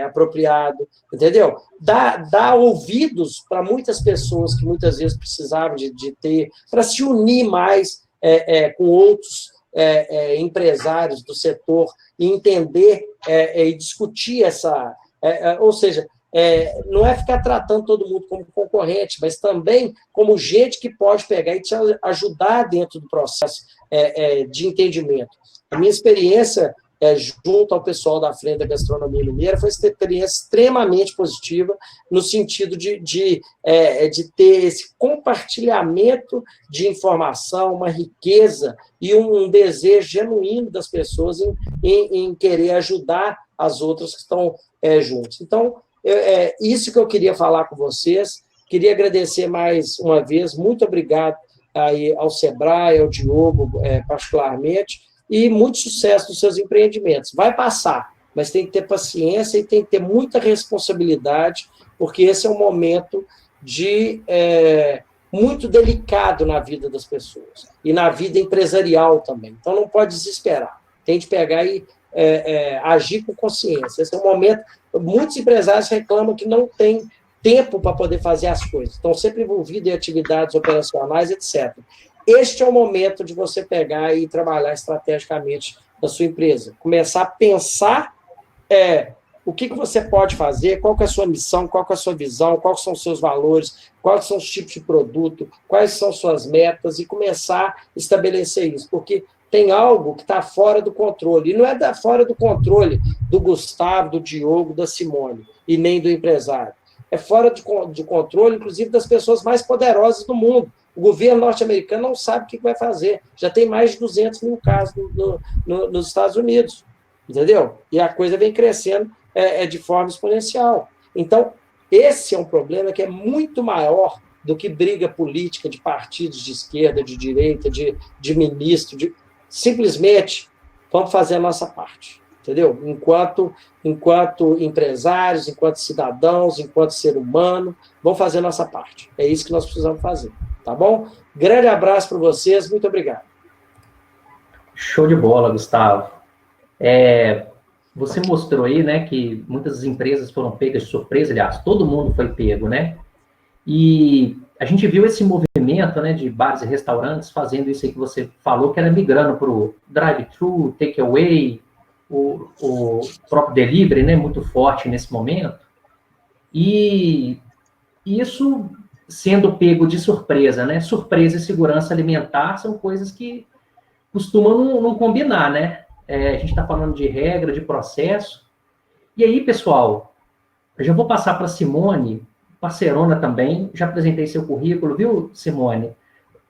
apropriado, entendeu? Dá ouvidos para muitas pessoas que muitas vezes precisavam de ter, para se unir mais com outros empresários do setor e entender e discutir ou seja, não é ficar tratando todo mundo como concorrente, mas também como gente que pode pegar e te ajudar dentro do processo de entendimento. A minha experiência junto ao pessoal da Frente da Gastronomia Mineira foi uma experiência extremamente positiva, no sentido de ter esse compartilhamento de informação, uma riqueza e um desejo genuíno das pessoas em querer ajudar as outras que estão juntos. Então, isso que eu queria falar com vocês. Queria agradecer mais uma vez, muito obrigado aí ao Sebrae, ao Diogo, particularmente, e muito sucesso nos seus empreendimentos. Vai passar, mas tem que ter paciência e tem que ter muita responsabilidade, porque esse é um momento muito delicado na vida das pessoas e na vida empresarial também. Então, não pode desesperar. Tem de pegar e agir com consciência. Esse é um momento... Muitos empresários reclamam que não tem tempo para poder fazer as coisas. Estão sempre envolvidos em atividades operacionais, etc. Este é o momento de você pegar e trabalhar estrategicamente na sua empresa. Começar a pensar o que você pode fazer, qual que é a sua missão, qual que é a sua visão, quais são os seus valores, quais são os tipos de produto, quais são suas metas, e começar a estabelecer isso. Porque tem algo que está fora do controle. E não é fora do controle do Gustavo, do Diogo, da Simone, e nem do empresário. É fora de controle, inclusive, das pessoas mais poderosas do mundo. O governo norte-americano não sabe o que vai fazer. Já tem mais de 200 mil casos nos Estados Unidos. Entendeu? E a coisa vem crescendo de forma exponencial. Então, esse é um problema que é muito maior do que briga política de partidos de esquerda, de direita, de ministro. Simplesmente, vamos fazer a nossa parte. Entendeu? Enquanto empresários, enquanto cidadãos, enquanto ser humano, vamos fazer a nossa parte. É isso que nós precisamos fazer. Tá bom? Grande abraço para vocês, muito obrigado. Show de bola, Gustavo. Você mostrou aí, né, que muitas empresas foram pegas de surpresa, aliás, todo mundo foi pego, né? E a gente viu esse movimento, né, de bares e restaurantes fazendo isso aí que você falou, que era migrando para o drive-thru, takeaway, o próprio delivery, né, muito forte nesse momento. E isso sendo pego de surpresa, né? Surpresa e segurança alimentar são coisas que costumam não combinar, né? A gente está falando de regra, de processo. E aí, pessoal, eu já vou passar para a Simone, parceirona também, já apresentei seu currículo, viu, Simone?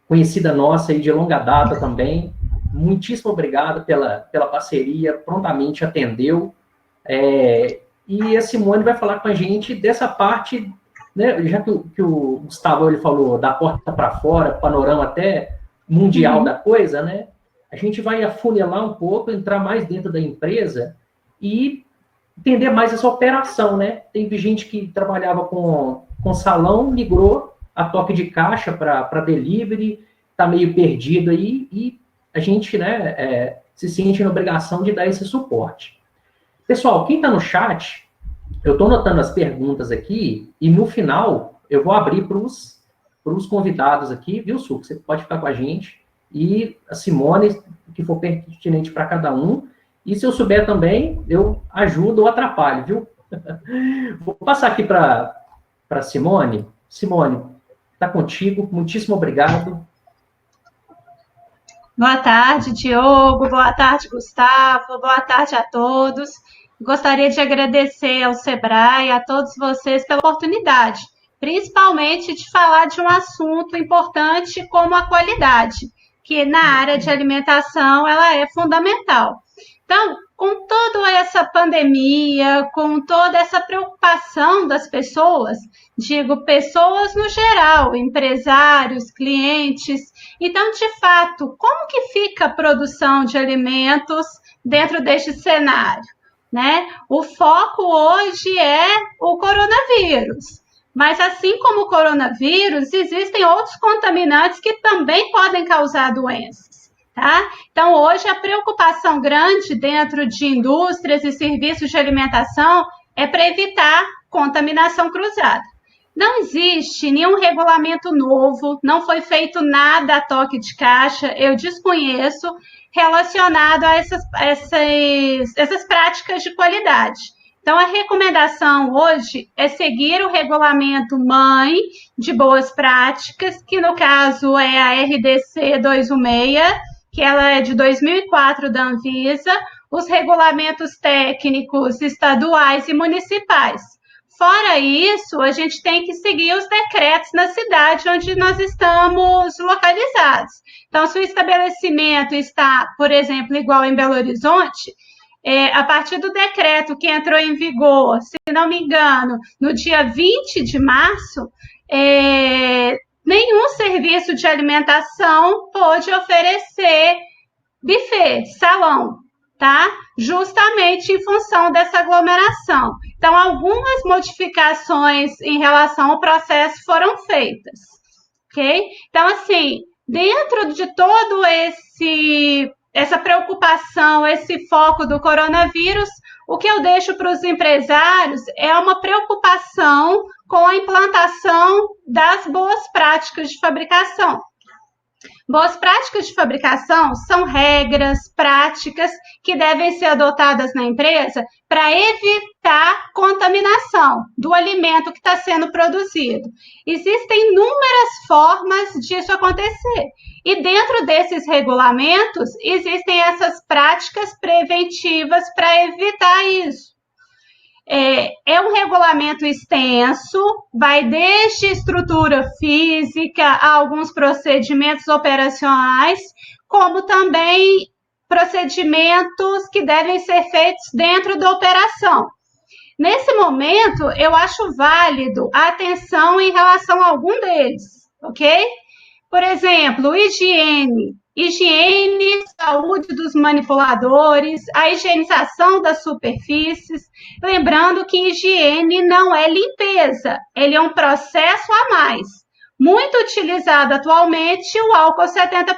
Conhecida nossa aí de longa data também. Muitíssimo obrigado pela parceria, prontamente atendeu. E a Simone vai falar com a gente dessa parte, né, já que o Gustavo ele falou da porta para fora, panorama até mundial da coisa, né? A gente vai afunilar um pouco, entrar mais dentro da empresa e entender mais essa operação, né? Tem gente que trabalhava com salão, migrou a toque de caixa para delivery, está meio perdido aí, e a gente, né, se sente na obrigação de dar esse suporte. Pessoal, quem está no chat, eu estou anotando as perguntas aqui, e no final eu vou abrir para os convidados aqui, viu, Su? Você pode ficar com a gente, e a Simone, que for pertinente para cada um, E se eu souber também, eu ajudo ou atrapalho, viu? Vou passar aqui para Simone. Simone, está contigo. Muitíssimo obrigado. Boa tarde, Diogo. Boa tarde, Gustavo. Boa tarde a todos. Gostaria de agradecer ao Sebrae, a todos vocês pela oportunidade, principalmente de falar de um assunto importante como a qualidade, que na área de alimentação ela é fundamental. Então, com toda essa pandemia, com toda essa preocupação das pessoas, digo pessoas no geral, empresários, clientes, então, de fato, como que fica a produção de alimentos dentro deste cenário? Né? O foco hoje é o coronavírus. Mas, assim como o coronavírus, existem outros contaminantes que também podem causar doenças. Tá? Então, hoje, a preocupação grande dentro de indústrias e serviços de alimentação é para evitar contaminação cruzada. Não existe nenhum regulamento novo, não foi feito nada a toque de caixa, eu desconheço, relacionado a essas práticas de qualidade. Então, a recomendação hoje é seguir o regulamento mãe de boas práticas, que no caso é a RDC 216, que ela é de 2004 da Anvisa, os regulamentos técnicos estaduais e municipais. Fora isso, a gente tem que seguir os decretos na cidade onde nós estamos localizados. Então, se o estabelecimento está, por exemplo, igual em Belo Horizonte, a partir do decreto que entrou em vigor, se não me engano, no dia 20 de março, nenhum serviço de alimentação pôde oferecer buffet, salão, tá? Justamente em função dessa aglomeração. Então, algumas modificações em relação ao processo foram feitas, ok? Então, assim, dentro de todo essa preocupação, esse foco do coronavírus, o que eu deixo para os empresários é uma preocupação com a implantação das boas práticas de fabricação. Boas práticas de fabricação são regras, práticas que devem ser adotadas na empresa para evitar contaminação do alimento que está sendo produzido. Existem inúmeras formas disso acontecer. E dentro desses regulamentos, existem essas práticas preventivas para evitar isso. É um regulamento extenso, vai desde estrutura física a alguns procedimentos operacionais, como também procedimentos que devem ser feitos dentro da operação. Nesse momento, eu acho válido a atenção em relação a algum deles, ok? Por exemplo, higiene, saúde dos manipuladores, a higienização das superfícies. Lembrando que higiene não é limpeza, ele é um processo a mais. Muito utilizado atualmente o álcool 70%.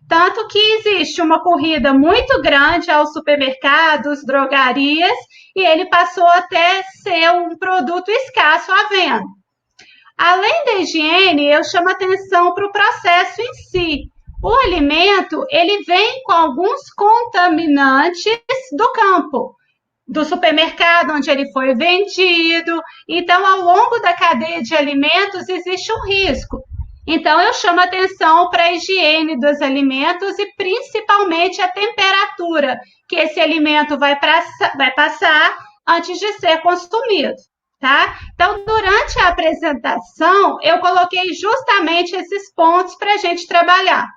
Tanto que existe uma corrida muito grande aos supermercados, drogarias, e ele passou até ser um produto escasso à venda. Além da higiene, eu chamo atenção para o processo em si. O alimento, ele vem com alguns contaminantes do campo, do supermercado onde ele foi vendido. Então, ao longo da cadeia de alimentos, existe um risco. Então, eu chamo atenção para a higiene dos alimentos e principalmente a temperatura que esse alimento vai passar antes de ser consumido. Tá? Então, durante a apresentação, eu coloquei justamente esses pontos para a gente trabalhar,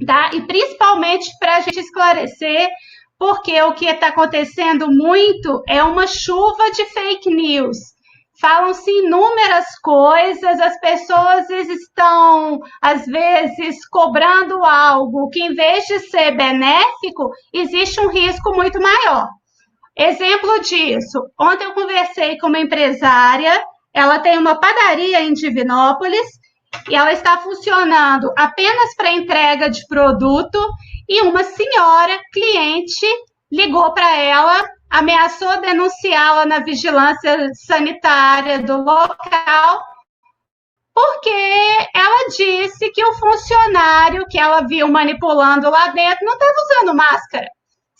tá? E principalmente para a gente esclarecer, porque o que está acontecendo muito é uma chuva de fake news. Falam-se inúmeras coisas, as pessoas estão, às vezes, cobrando algo que, em vez de ser benéfico, existe um risco muito maior. Exemplo disso, ontem eu conversei com uma empresária, ela tem uma padaria em Divinópolis e ela está funcionando apenas para entrega de produto e uma senhora, cliente, ligou para ela, ameaçou denunciá-la na vigilância sanitária do local, porque ela disse que o funcionário que ela viu manipulando lá dentro não estava usando máscara.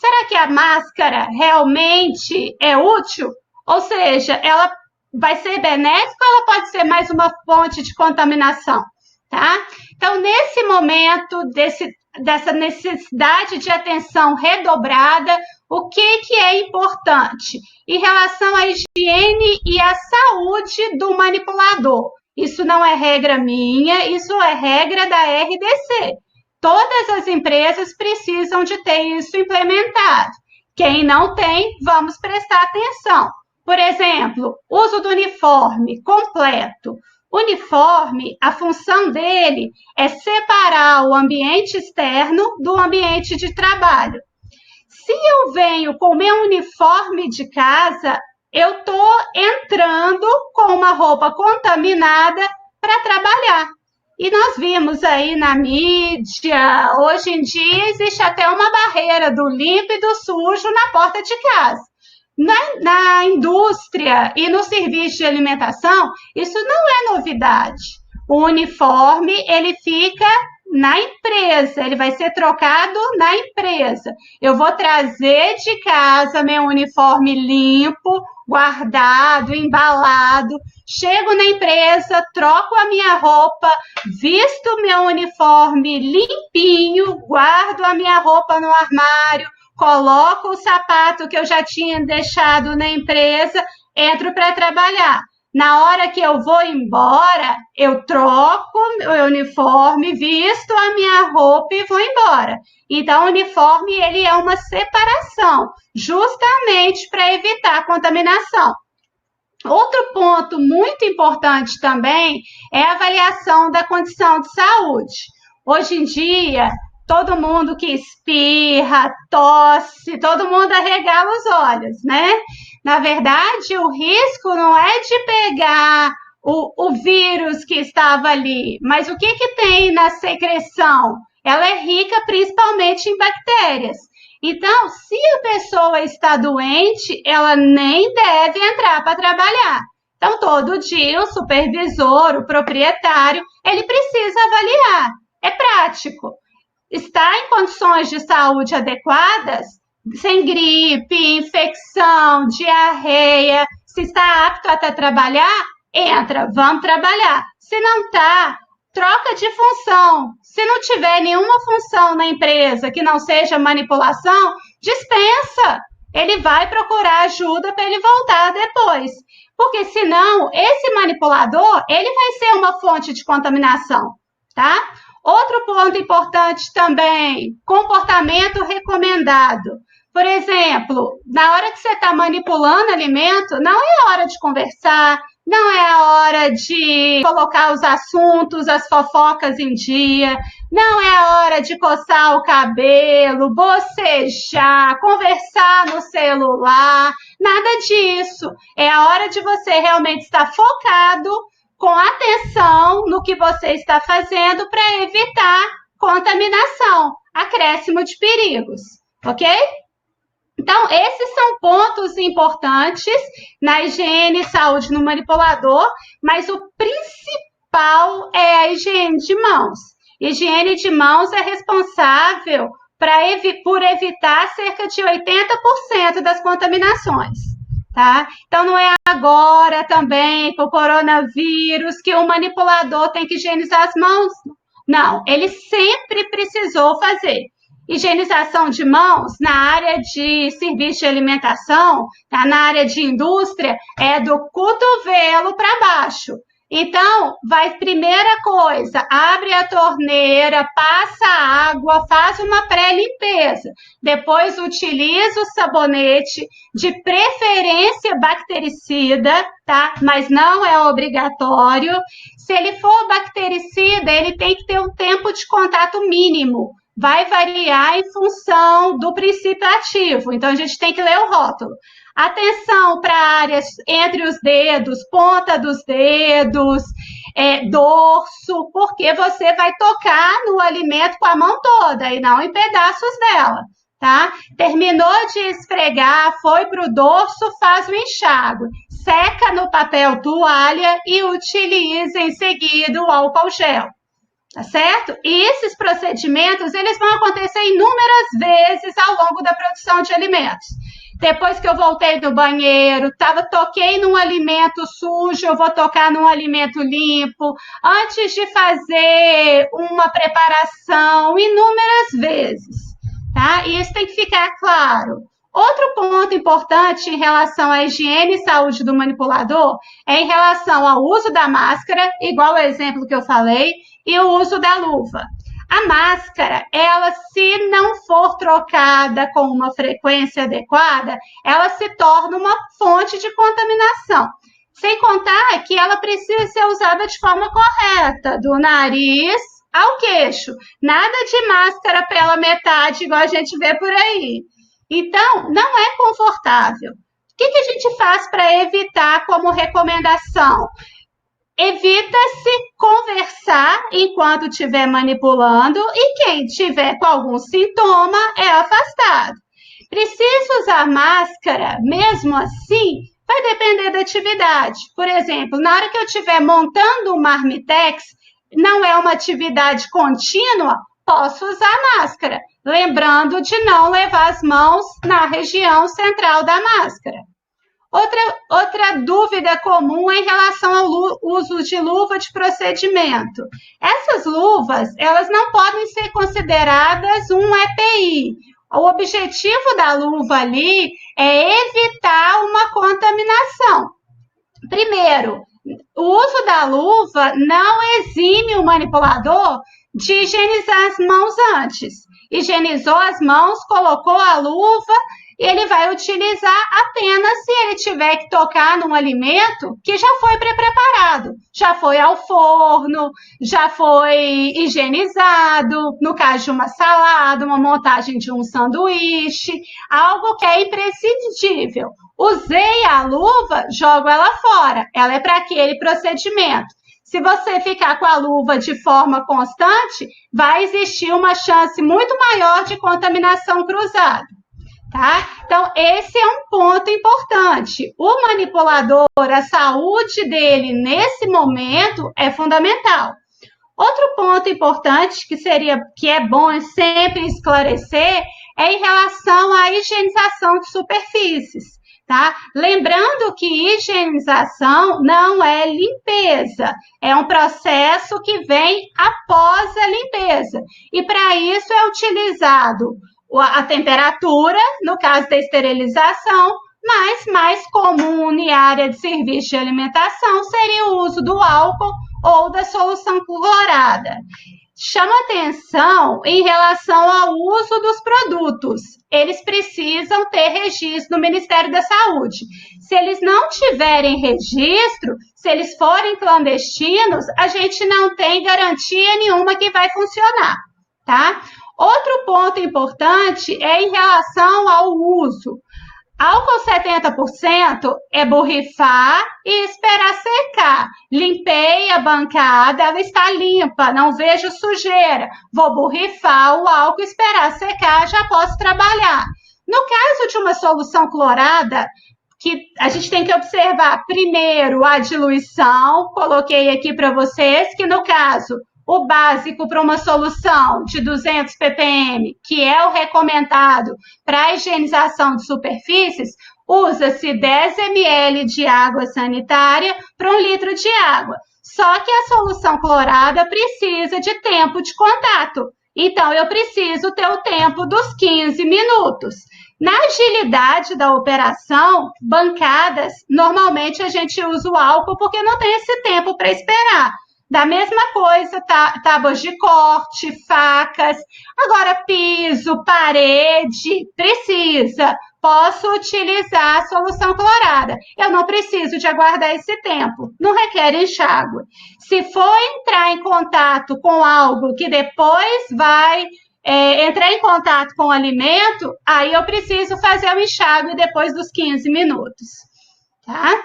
será que a máscara realmente é útil? Ou seja, ela vai ser benéfica ou ela pode ser mais uma fonte de contaminação? Tá? Então, nesse momento dessa necessidade de atenção redobrada, o que é importante? Em relação à higiene e à saúde do manipulador. Isso não é regra minha, isso é regra da RDC. Todas as empresas precisam de ter isso implementado. Quem não tem, vamos prestar atenção. Por exemplo, uso do uniforme completo. Uniforme, a função dele é separar o ambiente externo do ambiente de trabalho. Se eu venho com o meu uniforme de casa, eu estou entrando com uma roupa contaminada para trabalhar. E nós vimos aí na mídia, hoje em dia existe até uma barreira do limpo e do sujo na porta de casa. Na indústria e no serviço de alimentação, isso não é novidade. O uniforme, ele fica na empresa, ele vai ser trocado na empresa. Eu vou trazer de casa meu uniforme limpo, guardado, embalado, chego na empresa, troco a minha roupa, visto meu uniforme limpinho, guardo a minha roupa no armário, coloco o sapato que eu já tinha deixado na empresa, entro para trabalhar. Na hora que eu vou embora, eu troco o uniforme, visto a minha roupa e vou embora. Então, o uniforme, ele é uma separação, justamente para evitar a contaminação. Outro ponto muito importante também é a avaliação da condição de saúde. Hoje em dia, todo mundo que espirra, tosse, todo mundo arregala os olhos, né? Na verdade, o risco não é de pegar o vírus que estava ali, mas o que tem na secreção? Ela é rica principalmente em bactérias. Então, se a pessoa está doente, ela nem deve entrar para trabalhar. Então, todo dia, o supervisor, o proprietário, ele precisa avaliar. É prático. Está em condições de saúde adequadas, sem gripe, infecção, diarreia, se está apto a trabalhar, entra, vamos trabalhar. Se não está, troca de função. Se não tiver nenhuma função na empresa que não seja manipulação, dispensa. Ele vai procurar ajuda para ele voltar depois. Porque senão, esse manipulador, ele vai ser uma fonte de contaminação, tá? Outro ponto importante também, comportamento recomendado. Por exemplo, na hora que você está manipulando alimento, não é hora de conversar, não é a hora de colocar os assuntos, as fofocas em dia, não é a hora de coçar o cabelo, bocejar, conversar no celular, nada disso. É a hora de você realmente estar focado, com atenção no que você está fazendo para evitar contaminação, acréscimo de perigos, ok? Então, esses são pontos importantes na higiene e saúde no manipulador, mas o principal é a higiene de mãos. Higiene de mãos é responsável por evitar cerca de 80% das contaminações, tá? Então, não é agora também, com o coronavírus, que o manipulador tem que higienizar as mãos. Não, ele sempre precisou fazer. Higienização de mãos na área de serviço de alimentação, tá? Na área de indústria, é do cotovelo para baixo. Então, primeira coisa, abre a torneira, passa água, faz uma pré-limpeza. Depois utiliza o sabonete, de preferência bactericida, tá? Mas não é obrigatório. Se ele for bactericida, ele tem que ter um tempo de contato mínimo. Vai variar em função do princípio ativo. Então, a gente tem que ler o rótulo. Atenção para áreas entre os dedos, ponta dos dedos, dorso, porque você vai tocar no alimento com a mão toda e não em pedaços dela, tá? Terminou de esfregar, foi para o dorso, faz o enxágue. Seca no papel toalha e utiliza em seguida o álcool gel. tá certo? E esses procedimentos, eles vão acontecer inúmeras vezes ao longo da produção de alimentos. Depois que eu voltei do banheiro, toquei num alimento sujo, eu vou tocar num alimento limpo. Antes de fazer uma preparação, inúmeras vezes, tá? E isso tem que ficar claro. Outro ponto importante em relação à higiene e saúde do manipulador é em relação ao uso da máscara, igual o exemplo que eu falei, e o uso da luva. A máscara, ela, se não for trocada com uma frequência adequada, ela se torna uma fonte de contaminação. Sem contar que ela precisa ser usada de forma correta, do nariz ao queixo. Nada de máscara pela metade, igual a gente vê por aí. Então, não é confortável. O que a gente faz para evitar como recomendação? Evita-se conversar enquanto estiver manipulando e quem tiver com algum sintoma é afastado. Precisa usar máscara, mesmo assim, vai depender da atividade. Por exemplo, na hora que eu estiver montando um marmitex, não é uma atividade contínua, posso usar máscara, lembrando de não levar as mãos na região central da máscara. Outra dúvida comum é em relação ao uso de luva de procedimento. Essas luvas, elas não podem ser consideradas um EPI. O objetivo da luva ali é evitar uma contaminação. Primeiro, o uso da luva não exime o manipulador de higienizar as mãos antes. Higienizou as mãos, colocou a luva, ele vai utilizar apenas se ele tiver que tocar num alimento que já foi pré-preparado, já foi ao forno, já foi higienizado, no caso de uma salada, uma montagem de um sanduíche, algo que é imprescindível. Usei a luva, jogo ela fora, ela é para aquele procedimento. Se você ficar com a luva de forma constante, vai existir uma chance muito maior de contaminação cruzada. Tá? Então, esse é um ponto importante. O manipulador, a saúde dele nesse momento é fundamental. Outro ponto importante que é bom sempre esclarecer é em relação à higienização de superfícies. Tá? Lembrando que higienização não é limpeza, é um processo que vem após a limpeza. E para isso é utilizado a temperatura, no caso da esterilização, mas mais comum em área de serviço de alimentação seria o uso do álcool ou da solução clorada. Chama atenção em relação ao uso dos produtos. Eles precisam ter registro no Ministério da Saúde. Se eles não tiverem registro, se eles forem clandestinos, a gente não tem garantia nenhuma que vai funcionar, tá? Outro ponto importante é em relação ao uso. Álcool 70% é borrifar e esperar secar. Limpei a bancada, ela está limpa, não vejo sujeira. Vou borrifar o álcool, esperar secar, já posso trabalhar. No caso de uma solução clorada, que a gente tem que observar primeiro a diluição, coloquei aqui para vocês que no caso o básico para uma solução de 200 ppm, que é o recomendado para a higienização de superfícies, usa-se 10 ml de água sanitária para 1 litro de água. Só que a solução clorada precisa de tempo de contato. Então, eu preciso ter o tempo dos 15 minutos. Na agilidade da operação, bancadas, normalmente a gente usa o álcool porque não tem esse tempo para esperar. Da mesma coisa, tábuas de corte, facas. Agora, piso, parede, precisa. Posso utilizar a solução clorada. Eu não preciso de aguardar esse tempo. Não requer enxágue. Se for entrar em contato com algo que depois vai entrar em contato com o alimento, aí eu preciso fazer o enxágue depois dos 15 minutos. Tá?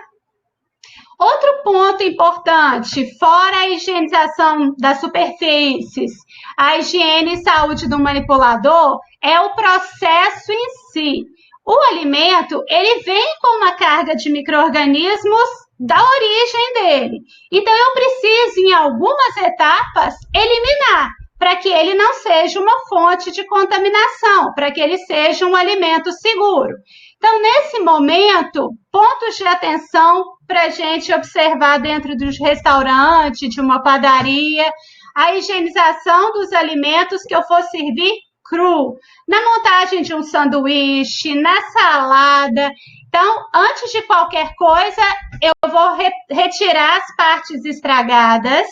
Outro ponto importante, fora a higienização das superfícies, a higiene e saúde do manipulador, é o processo em si. O alimento, ele vem com uma carga de micro-organismos da origem dele. Então, eu preciso, em algumas etapas, eliminar, para que ele não seja uma fonte de contaminação, para que ele seja um alimento seguro. Então, nesse momento, pontos de atenção para a gente observar dentro de um restaurante, de uma padaria, a higienização dos alimentos que eu for servir cru, na montagem de um sanduíche, na salada. Então, antes de qualquer coisa, eu vou retirar as partes estragadas.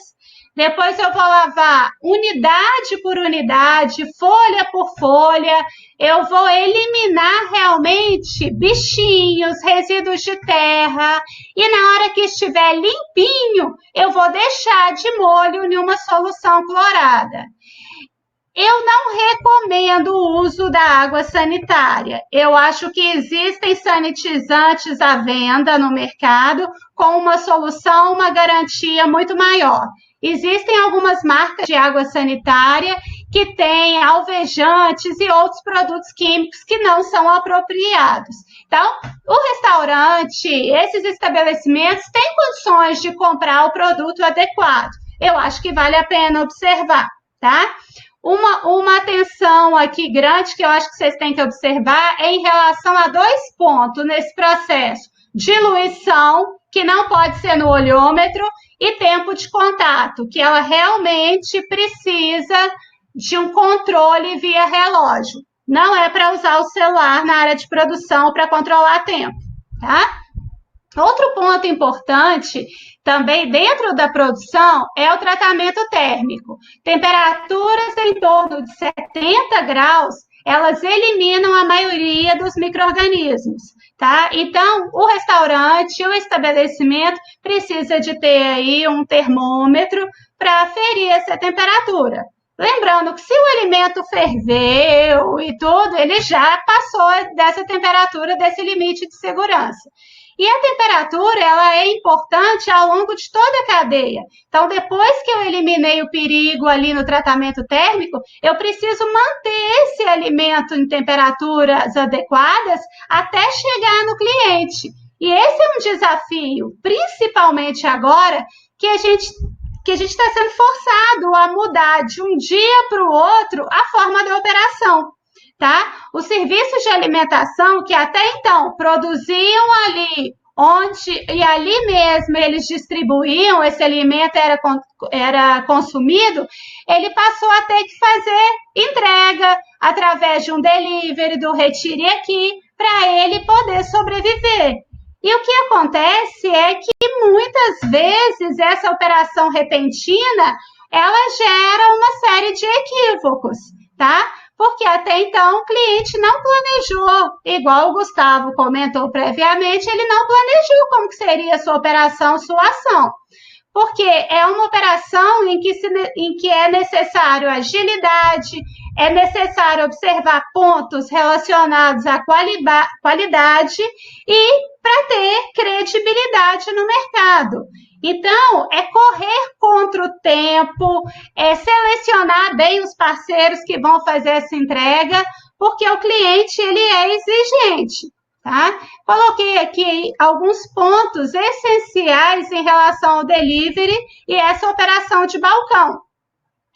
Depois eu vou lavar unidade por unidade, folha por folha. Eu vou eliminar realmente bichinhos, resíduos de terra. E na hora que estiver limpinho, eu vou deixar de molho em uma solução clorada. Eu não recomendo o uso da água sanitária. Eu acho que existem sanitizantes à venda no mercado com uma solução, uma garantia muito maior. Existem algumas marcas de água sanitária que têm alvejantes e outros produtos químicos que não são apropriados. Então, o restaurante, esses estabelecimentos têm condições de comprar o produto adequado. Eu acho que vale a pena observar, tá? Uma atenção aqui grande que eu acho que vocês têm que observar é em relação a 2 pontos nesse processo. Diluição, que não pode ser no olhômetro, e tempo de contato, que ela realmente precisa de um controle via relógio. Não é para usar o celular na área de produção para controlar tempo, tá? Outro ponto importante, também dentro da produção, é o tratamento térmico. Temperaturas em torno de 70 graus, elas eliminam a maioria dos micro-organismos, tá? Então, o restaurante, o estabelecimento precisa de ter aí um termômetro para aferir essa temperatura. Lembrando que se o alimento ferveu e tudo, ele já passou dessa temperatura, desse limite de segurança. E a temperatura, ela é importante ao longo de toda a cadeia. Então, depois que eu eliminei o perigo ali no tratamento térmico, eu preciso manter esse alimento em temperaturas adequadas até chegar no cliente. E esse é um desafio, principalmente agora, que a gente está sendo forçado a mudar de um dia para o outro a forma da operação. Tá? Os serviços de alimentação que até então produziam ali e ali mesmo eles distribuíam, esse alimento era consumido, ele passou a ter que fazer entrega através de um delivery, do Retire Aqui, para ele poder sobreviver. E o que acontece é que muitas vezes essa operação repentina, ela gera uma série de equívocos, tá? Porque até então o cliente não planejou, igual o Gustavo comentou previamente, ele não planejou como que seria a sua operação, sua ação. Porque é uma operação em que é necessário agilidade, é necessário observar pontos relacionados à qualidade e para ter credibilidade no mercado. Então, é correr contra o tempo, é selecionar bem os parceiros que vão fazer essa entrega, porque o cliente, ele é exigente, tá? Coloquei aqui alguns pontos essenciais em relação ao delivery e essa operação de balcão.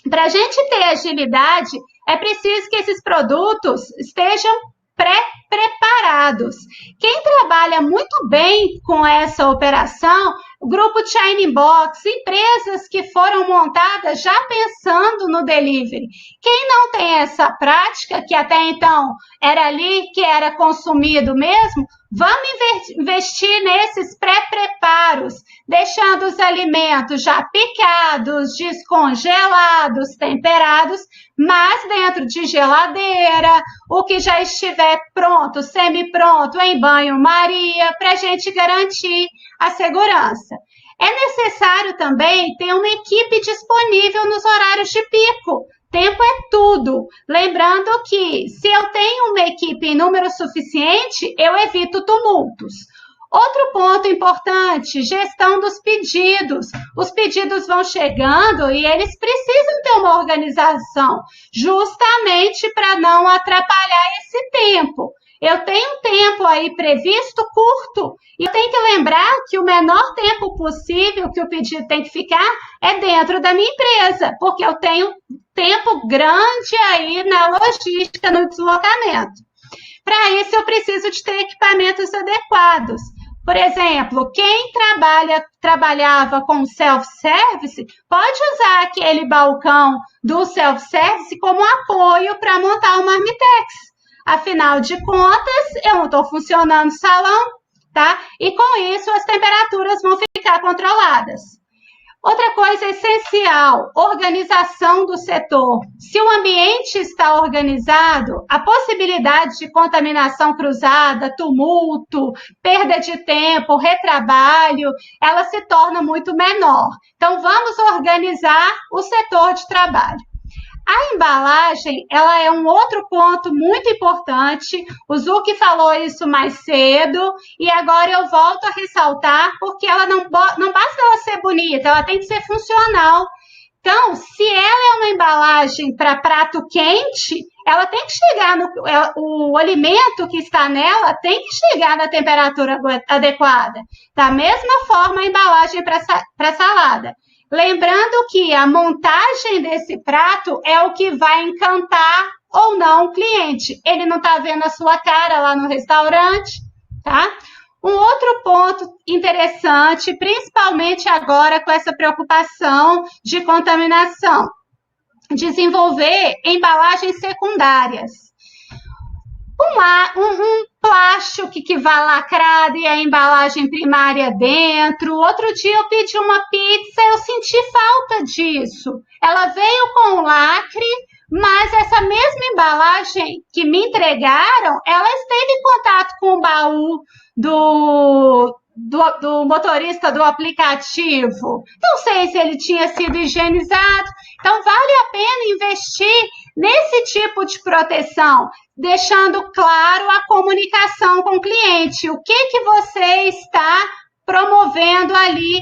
Para a gente ter agilidade, é preciso que esses produtos estejam pré-preparados. Quem trabalha muito bem com essa operação, o grupo Shining Box, empresas que foram montadas já pensando no delivery. Quem não tem essa prática, que até então era ali que era consumido mesmo, vamos investir nesses pré-preparos, deixando os alimentos já picados, descongelados, temperados, mas dentro de geladeira, o que já estiver pronto, semi-pronto, em banho-maria, para a gente garantir a segurança. É necessário também ter uma equipe disponível nos horários de pico. Tempo é tudo. Lembrando que, se eu tenho uma equipe em número suficiente, eu evito tumultos. Outro ponto importante, gestão dos pedidos. Os pedidos vão chegando e eles precisam ter uma organização, justamente para não atrapalhar esse tempo. eu tenho um tempo aí previsto curto, e eu tenho que lembrar que o menor tempo possível que o pedido tem que ficar é dentro da minha empresa, porque eu tenho tempo grande aí na logística, no deslocamento. Para isso, eu preciso de ter equipamentos adequados. Por exemplo, quem trabalhava com self-service pode usar aquele balcão do self-service como apoio para montar o Marmitex. Afinal de contas, eu não estou funcionando o salão, tá? E com isso, as temperaturas vão ficar controladas. Outra coisa essencial, organização do setor. Se o ambiente está organizado, a possibilidade de contaminação cruzada, tumulto, perda de tempo, retrabalho, ela se torna muito menor. Então, vamos organizar o setor de trabalho. A embalagem, ela é um outro ponto muito importante. O Zuc falou isso mais cedo e agora eu volto a ressaltar porque ela não basta ela ser bonita, ela tem que ser funcional. Então, se ela é uma embalagem para prato quente, ela tem que chegar o alimento que está nela tem que chegar na temperatura adequada. Da mesma forma, a embalagem para salada. Lembrando que a montagem desse prato é o que vai encantar ou não o cliente. Ele não está vendo a sua cara lá no restaurante, tá? Um outro ponto interessante, principalmente agora com essa preocupação de contaminação, desenvolver embalagens secundárias. Um plástico que vai lacrado e a embalagem primária dentro. Outro dia eu pedi uma pizza, eu senti falta disso. Ela veio com lacre, mas essa mesma embalagem que me entregaram, ela esteve em contato com o baú do motorista do aplicativo. Não sei se ele tinha sido higienizado. Então, vale a pena investir nesse tipo de proteção, deixando claro a comunicação com o cliente. O que você está promovendo ali,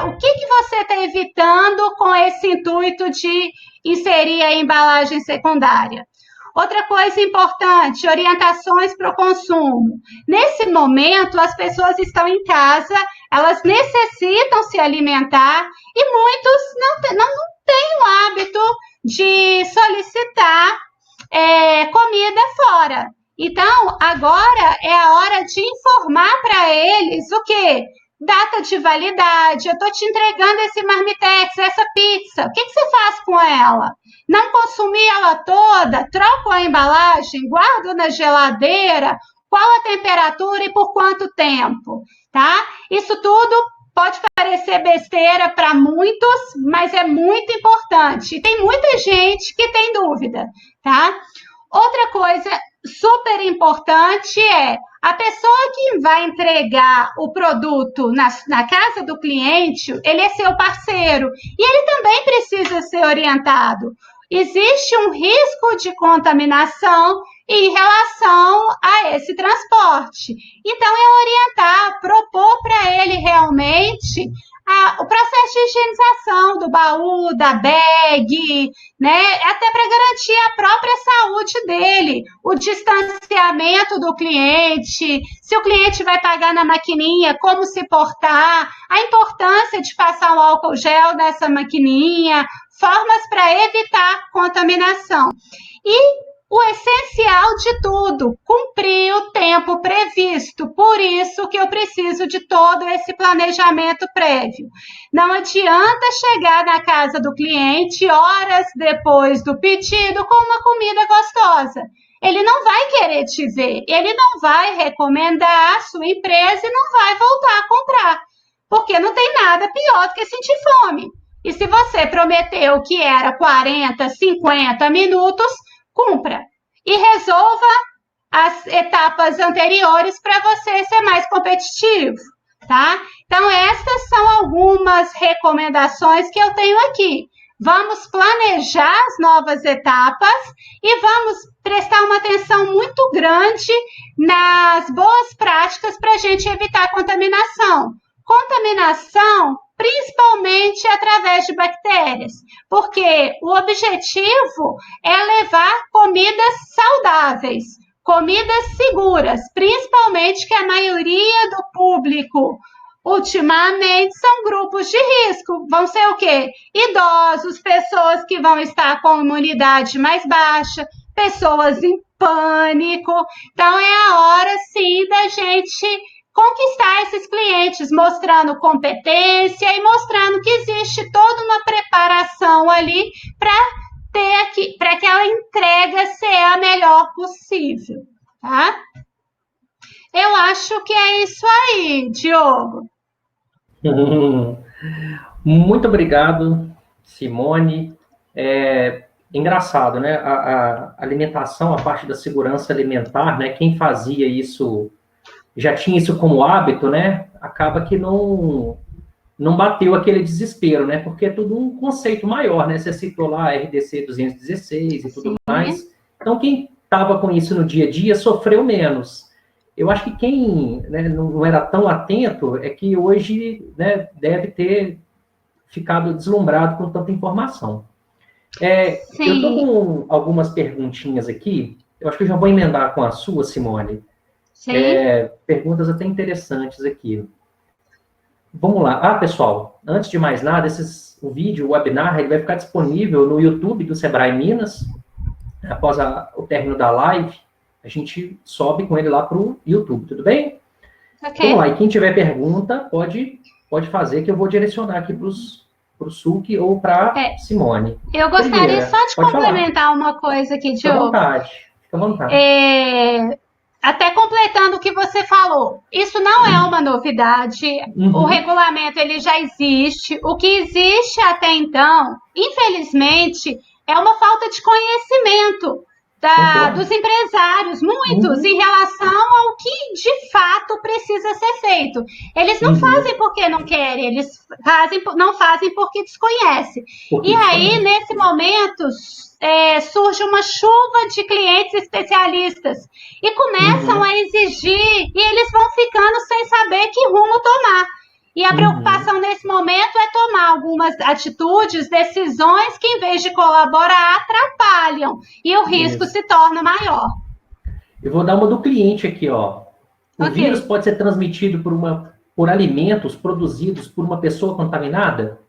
o que você está evitando com esse intuito de inserir a embalagem secundária. Outra coisa importante, orientações para o consumo. Nesse momento, as pessoas estão em casa, elas necessitam se alimentar e muitos não têm o hábito de solicitar comida fora. Então, agora é a hora de informar para eles o quê? Data de validade, eu estou te entregando esse Marmitex, essa pizza, o que você faz com ela? Não consumir ela toda, troco a embalagem, guardo na geladeira, qual a temperatura e por quanto tempo, tá? Isso tudo pode parecer besteira para muitos, mas é muito importante. E tem muita gente que tem dúvida, tá? Outra coisa super importante é a pessoa que vai entregar o produto na casa do cliente, ele é seu parceiro e ele também precisa ser orientado. Existe um risco de contaminação em relação a esse transporte. Então, é orientar, propor para ele realmente o processo de higienização do baú, da bag, né? Até para garantir a própria saúde dele, o distanciamento do cliente, se o cliente vai pagar na maquininha, como se portar, a importância de passar o álcool gel nessa maquininha, formas para evitar contaminação. E o essencial de tudo, cumprir o tempo previsto. Por isso que eu preciso de todo esse planejamento prévio. Não adianta chegar na casa do cliente horas depois do pedido com uma comida gostosa. Ele não vai querer te ver, ele não vai recomendar a sua empresa e não vai voltar a comprar. Porque não tem nada pior do que sentir fome. E se você prometeu que era 40, 50 minutos, cumpra e resolva as etapas anteriores para você ser mais competitivo, tá? Então, essas são algumas recomendações que eu tenho aqui. Vamos planejar as novas etapas e vamos prestar uma atenção muito grande nas boas práticas para a gente evitar contaminação. Contaminação, principalmente através de bactérias, porque o objetivo é levar comidas saudáveis. comidas seguras, principalmente que a maioria do público ultimamente são grupos de risco. Vão ser o quê? Idosos, pessoas que vão estar com imunidade mais baixa, pessoas em pânico. Então, é a hora, sim, da gente conquistar esses clientes, mostrando competência e mostrando que existe toda uma preparação ali para aquela entrega ser a melhor possível, tá? Eu acho que é isso aí, Diogo. Muito obrigado, Simone. Engraçado, né? A alimentação, a parte da segurança alimentar, né? Quem fazia isso, já tinha isso como hábito, né? Acaba que não bateu aquele desespero, né? Porque é tudo um conceito maior, né? Você citou lá RDC 216 e tudo mais. Então, quem estava com isso no dia a dia sofreu menos. Eu acho que quem, né, não era tão atento é que hoje, né, deve ter ficado deslumbrado com tanta informação. Eu estou com algumas perguntinhas aqui. Eu acho que eu já vou emendar com a sua, Simone. Perguntas até interessantes aqui. Vamos lá. Pessoal, antes de mais nada, o vídeo, o webinar, ele vai ficar disponível no YouTube do Sebrae Minas. Após o término da live, a gente sobe com ele lá para o YouTube, tudo bem? Ok. Vamos lá, e quem tiver pergunta, pode fazer, que eu vou direcionar aqui para o Suki ou para Simone. Eu gostaria só de complementar uma coisa aqui, Diogo. Fica à vontade. Até completando o que você falou, isso não é uma novidade, o regulamento ele já existe, o que existe até então, infelizmente, é uma falta de conhecimento dos empresários, muitos, em relação ao que de fato precisa ser feito. Eles não fazem porque não querem, eles não fazem porque desconhecem. E aí, nesse momento, surge uma chuva de clientes especialistas e começam a exigir, e eles vão ficando sem saber que rumo tomar. E a preocupação nesse momento é tomar algumas atitudes, decisões que, em vez de colaborar, atrapalham. E o risco se torna maior. Eu vou dar uma do cliente aqui, ó. O vírus pode ser transmitido por alimentos produzidos por uma pessoa contaminada?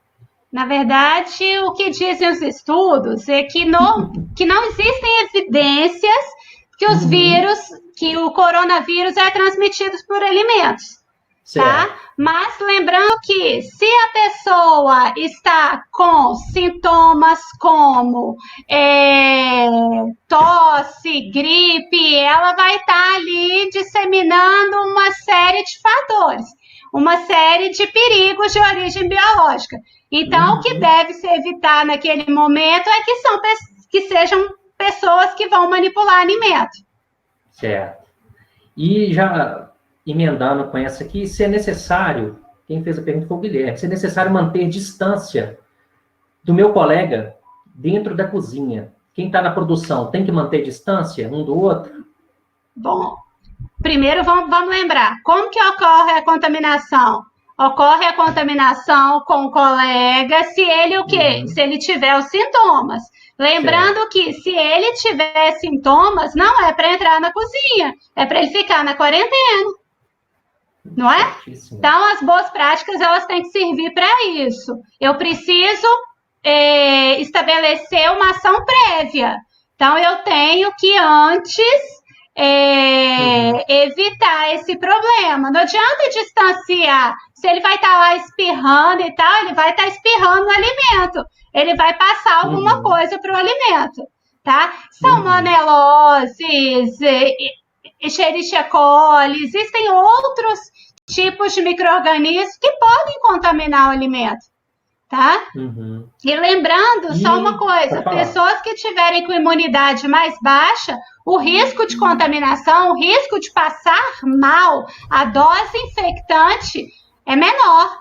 Na verdade, o que dizem os estudos é que não existem evidências que os vírus, que o coronavírus é transmitido por alimentos. Tá? Mas lembrando que se a pessoa está com sintomas como tosse, gripe, ela vai estar ali disseminando uma série de fatores, uma série de perigos de origem biológica. Então, o que deve se evitar naquele momento é que sejam pessoas que vão manipular alimento. Certo. E já emendando com essa aqui, se é necessário, quem fez a pergunta foi o Guilherme, se é necessário manter distância do meu colega dentro da cozinha. Quem está na produção tem que manter distância um do outro? Bom, primeiro vamos lembrar, como que ocorre a contaminação? Ocorre a contaminação com o colega se ele o quê? Se ele tiver os sintomas. Lembrando que se ele tiver sintomas, não é para entrar na cozinha, é para ele ficar na quarentena. Não é? Então, as boas práticas, elas têm que servir para isso. Eu preciso estabelecer uma ação prévia. Então, eu tenho que antes evitar esse problema. Não adianta distanciar. Se ele vai estar lá espirrando e tal, ele vai estar espirrando no alimento. Ele vai passar alguma coisa para o alimento. Tá? Salmonelose, Escherichia coli, existem outros tipos de micro-organismos que podem contaminar o alimento, tá? E lembrando, só uma coisa, pessoas que tiverem com imunidade mais baixa, o risco de contaminação, o risco de passar mal, a dose infectante é menor.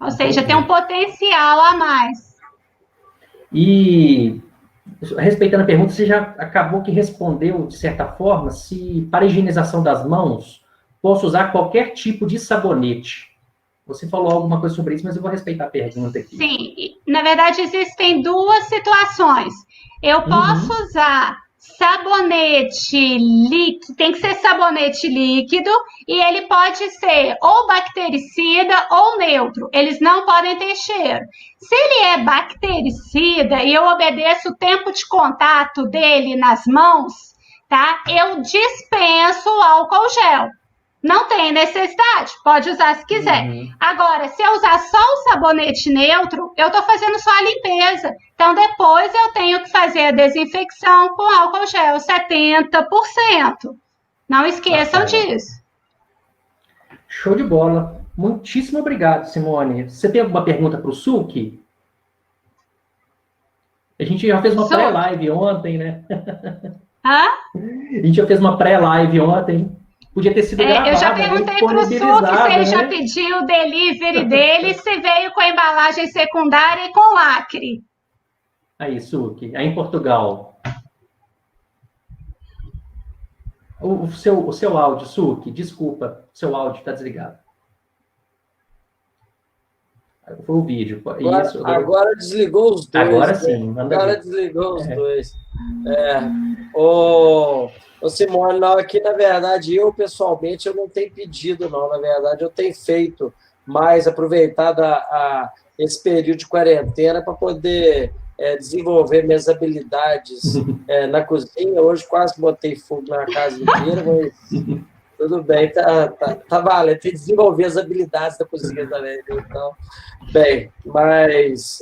Ou seja, tem um potencial a mais. E respeitando a pergunta, você já acabou que respondeu, de certa forma, se para a higienização das mãos, posso usar qualquer tipo de sabonete. Você falou alguma coisa sobre isso, mas eu vou respeitar a pergunta aqui. Sim, na verdade existem duas situações. Eu posso usar sabonete líquido, tem que ser sabonete líquido e ele pode ser ou bactericida ou neutro. Eles não podem ter cheiro. Se ele é bactericida e eu obedeço o tempo de contato dele nas mãos, tá? Eu dispenso o álcool gel. Não tem necessidade, pode usar se quiser. Agora, se eu usar só o sabonete neutro, eu estou fazendo só a limpeza. Então, depois eu tenho que fazer a desinfecção com álcool gel, 70%. Não esqueçam disso. Show de bola. Muitíssimo obrigado, Simone. Você tem alguma pergunta para o Suki? A gente já fez uma pré-live ontem, né? Hã? A gente já fez uma pré-live ontem. Podia ter sido gravado. Eu já perguntei para o Suki se ele já pediu o delivery dele, se veio com a embalagem secundária e com lacre. Aí, Suki, aí em Portugal. O seu áudio, Suki, desculpa, o seu áudio está desligado. Foi o vídeo. Agora desligou os dois. Agora sim. Agora desligou os dois. Ô, Simone, não, aqui, na verdade, eu, pessoalmente, eu não tenho pedido, não. Na verdade, eu tenho feito mais, aproveitado esse período de quarentena para poder desenvolver minhas habilidades na cozinha. Hoje quase botei fogo na casa inteira, mas tudo bem, tá valendo. Tem que desenvolver as habilidades da cozinha também. Então, bem, mas,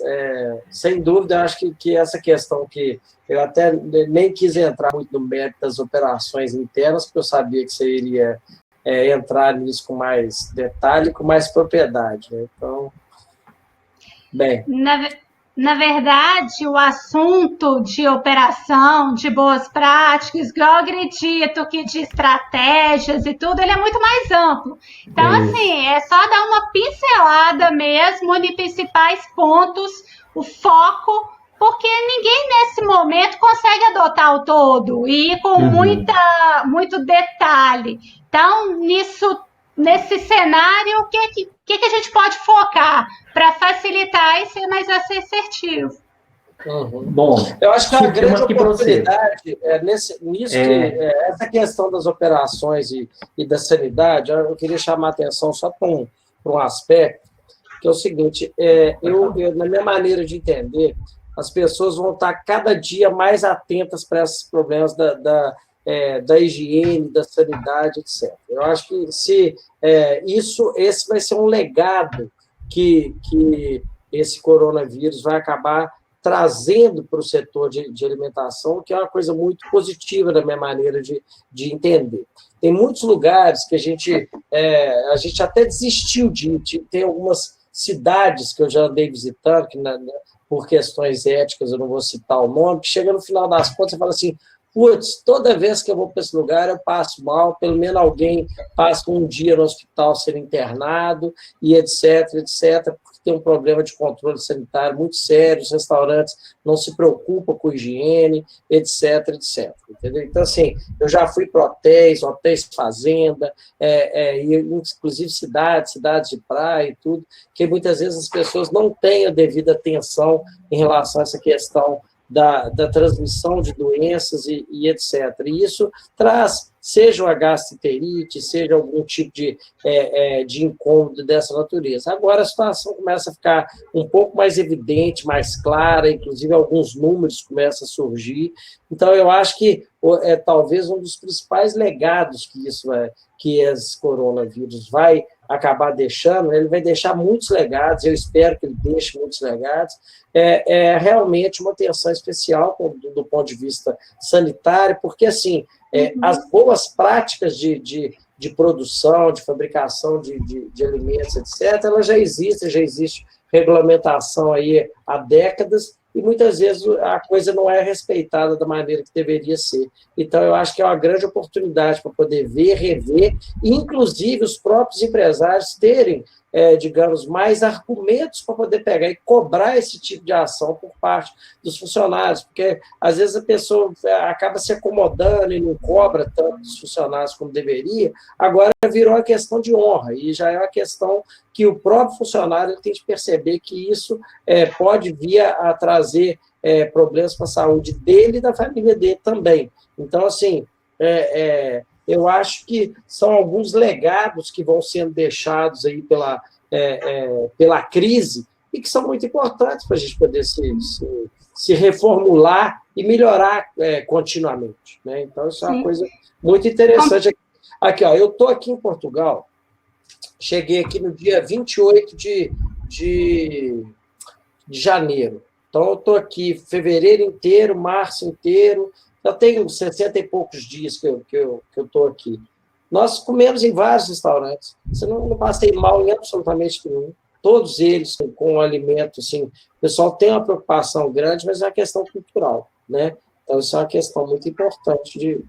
sem dúvida, eu acho que essa questão que eu até nem quis entrar muito no mérito das operações internas, porque eu sabia que você iria entrar nisso com mais detalhe, com mais propriedade. Né? Então, bem... Na verdade, o assunto de operação, de boas práticas, eu acredito que de estratégias e tudo, ele é muito mais amplo. Então, assim, é só dar uma pincelada mesmo nos principais pontos, o foco, porque ninguém nesse momento consegue adotar o todo e ir com muito detalhe. Então, nesse cenário, o que a gente pode focar para facilitar e ser mais assertivo? Bom, eu acho que a grande oportunidade essa questão das operações e da sanidade, eu queria chamar a atenção só para um aspecto, que é o seguinte, eu, na minha maneira de entender, as pessoas vão estar cada dia mais atentas para esses problemas da higiene, da sanidade, etc. Eu acho que esse vai ser um legado que esse coronavírus vai acabar trazendo para o setor de alimentação, que é uma coisa muito positiva da minha maneira de entender. Tem muitos lugares que a gente até desistiu de ir. Tem algumas cidades que eu já andei visitando, que por questões éticas eu não vou citar o nome, que chega no final das contas e fala assim, putz, toda vez que eu vou para esse lugar eu passo mal, pelo menos alguém passa um dia no hospital sendo internado, e etc, porque tem um problema de controle sanitário muito sério, os restaurantes não se preocupam com higiene, etc. Entendeu? Então, assim, eu já fui para hotéis fazenda, inclusive cidades de praia e tudo, que muitas vezes as pessoas não têm a devida atenção em relação a essa questão da transmissão de doenças e etc. E isso traz, seja uma gastroenterite, seja algum tipo de incômodo dessa natureza. Agora a situação começa a ficar um pouco mais evidente, mais clara, inclusive alguns números começam a surgir. Então, eu acho que talvez um dos principais legados que esse coronavírus vai acabar deixando, ele vai deixar muitos legados, eu espero que ele deixe muitos legados, realmente uma atenção especial do ponto de vista sanitário, porque, assim, as boas práticas de produção, de fabricação de alimentos, etc., ela já existe regulamentação aí há décadas, e muitas vezes a coisa não é respeitada da maneira que deveria ser. Então, eu acho que é uma grande oportunidade para poder ver, rever, e inclusive os próprios empresários terem, digamos, mais argumentos para poder pegar e cobrar esse tipo de ação por parte dos funcionários, porque às vezes a pessoa acaba se acomodando e não cobra tanto dos funcionários como deveria, agora virou uma questão de honra, e já é uma questão que o próprio funcionário tem que perceber que isso pode vir a trazer problemas para a saúde dele e da família dele também. Então, assim, eu acho que são alguns legados que vão sendo deixados aí pela crise e que são muito importantes para a gente poder se reformular e melhorar continuamente, né? Então, isso é uma coisa muito interessante. Aqui, ó, eu estou aqui em Portugal, cheguei aqui no dia 28 de janeiro. Então, eu estou aqui fevereiro inteiro, março inteiro, já tenho 60 e poucos dias que eu estou aqui. Nós comemos em vários restaurantes, você não passei mal em absolutamente nenhum. Todos eles com alimento, assim, o pessoal tem uma preocupação grande, mas é uma questão cultural, né? Então, isso é uma questão muito importante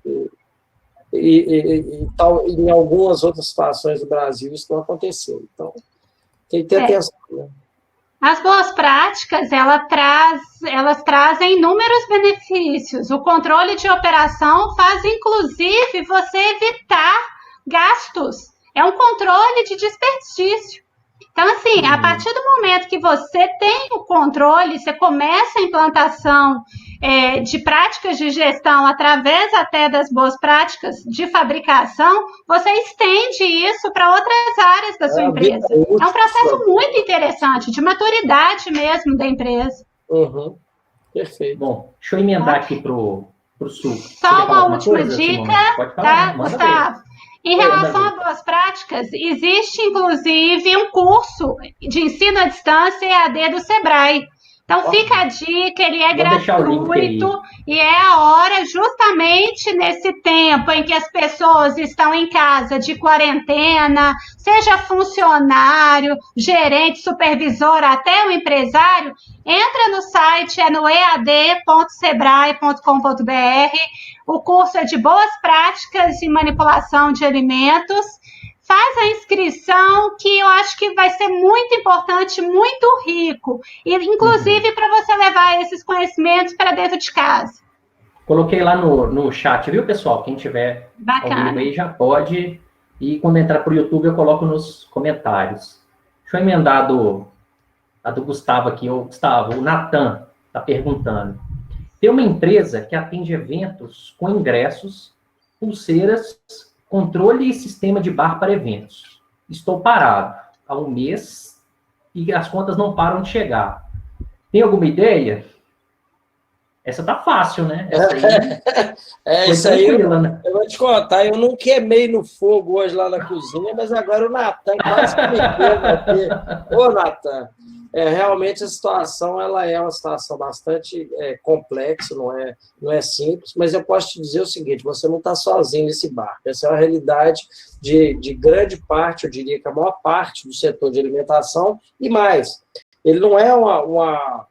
e em algumas outras situações do Brasil isso não aconteceu. Então, tem que ter atenção, né? As boas práticas, elas trazem inúmeros benefícios. O controle de operação faz, inclusive, você evitar gastos. É um controle de desperdício. Então, assim, a partir do momento que você tem o controle, você começa a implantação de práticas de gestão através até das boas práticas de fabricação, você estende isso para outras áreas da sua empresa. É um processo muito interessante, de maturidade mesmo da empresa. Uhum. Perfeito. Bom, deixa eu emendar aqui para o Sul. Só uma última dica, tá, Gustavo? Em relação a boas práticas, existe, inclusive, um curso de ensino à distância EAD do Sebrae. Então, fica a dica, ele é gratuito e é a hora, justamente nesse tempo em que as pessoas estão em casa de quarentena, seja funcionário, gerente, supervisor, até o empresário, entra no site, no ead.sebrae.com.br. O curso é de boas práticas de manipulação de alimentos. Faz a inscrição, que eu acho que vai ser muito importante, muito rico, e inclusive para você levar esses conhecimentos para dentro de casa. Coloquei lá no chat, viu, pessoal? Quem tiver ao vivo aí já pode, e quando entrar para o YouTube eu coloco nos comentários. Deixa eu emendar a do Gustavo aqui. Gustavo, o Natan está perguntando. Tem uma empresa que atende eventos com ingressos, pulseiras, controle e sistema de bar para eventos. Estou parado há um mês e as contas não param de chegar. Tem alguma ideia? Essa tá fácil, né? Isso aí eu vou te contar. Eu não queimei no fogo hoje lá na cozinha, mas agora o Natan quase que me deu aqui. Ô, Natan, realmente a situação ela é uma situação bastante complexa, não é simples, mas eu posso te dizer o seguinte, você não está sozinho nesse barco. Essa é uma realidade de grande parte, eu diria que a maior parte do setor de alimentação, e mais, ele não é uma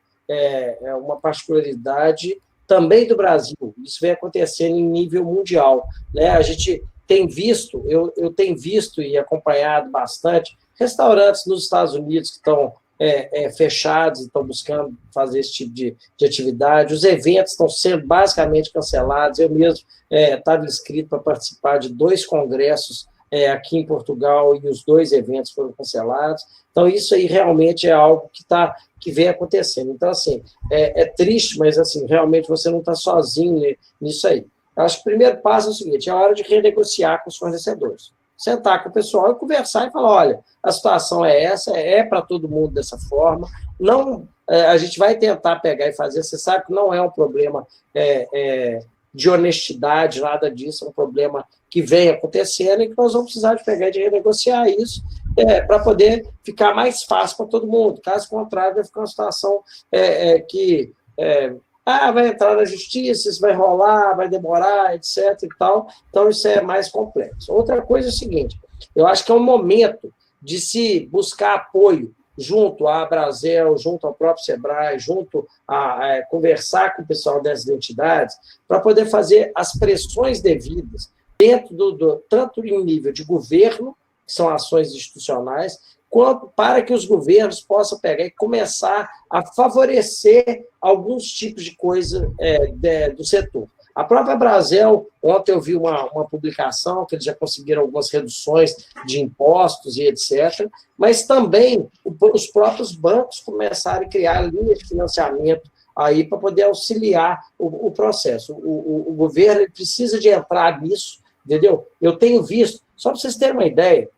particularidade também do Brasil, isso vem acontecendo em nível mundial, né? A gente tem visto, eu tenho visto e acompanhado bastante restaurantes nos Estados Unidos que estão fechados, estão buscando fazer esse tipo de atividade, os eventos estão sendo basicamente cancelados, eu mesmo estava inscrito para participar de 2 congressos aqui em Portugal e os 2 eventos foram cancelados, então isso aí realmente é algo que vem acontecendo, então assim, é triste, mas assim, realmente você não está sozinho nisso aí. Eu acho que o primeiro passo é o seguinte, é a hora de renegociar com os fornecedores. Sentar com o pessoal e conversar e falar, olha, a situação é essa, é para todo mundo dessa forma, não, a gente vai tentar pegar e fazer, você sabe que não é um problema de honestidade, nada disso, é um problema que vem acontecendo e que nós vamos precisar de pegar e de renegociar isso para poder ficar mais fácil para todo mundo, caso contrário vai ficar uma situação que vai entrar na justiça, isso vai rolar, vai demorar, etc. e tal. Então, isso é mais complexo. Outra coisa é o seguinte, eu acho que é um momento de se buscar apoio junto à Abrazel, junto ao próprio Sebrae, junto a conversar com o pessoal dessas entidades, para poder fazer as pressões devidas dentro tanto em nível de governo, que são ações institucionais, quanto para que os governos possam pegar e começar a favorecer alguns tipos de coisa do setor. A própria Abrazel, ontem eu vi uma publicação que eles já conseguiram algumas reduções de impostos e etc., mas também os próprios bancos começaram a criar linhas de financiamento aí para poder auxiliar o processo. O governo ele precisa de entrar nisso, entendeu? Eu tenho visto, só para vocês terem uma ideia,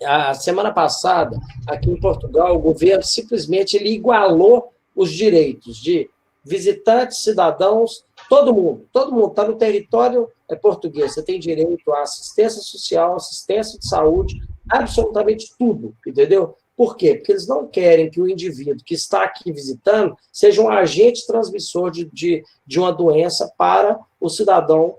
a semana passada, aqui em Portugal, o governo simplesmente ele igualou os direitos de visitantes, cidadãos, todo mundo está no território português. Você tem direito à assistência social, assistência de saúde, absolutamente tudo, entendeu? Por quê? Porque eles não querem que o indivíduo que está aqui visitando seja um agente transmissor de uma doença para o cidadão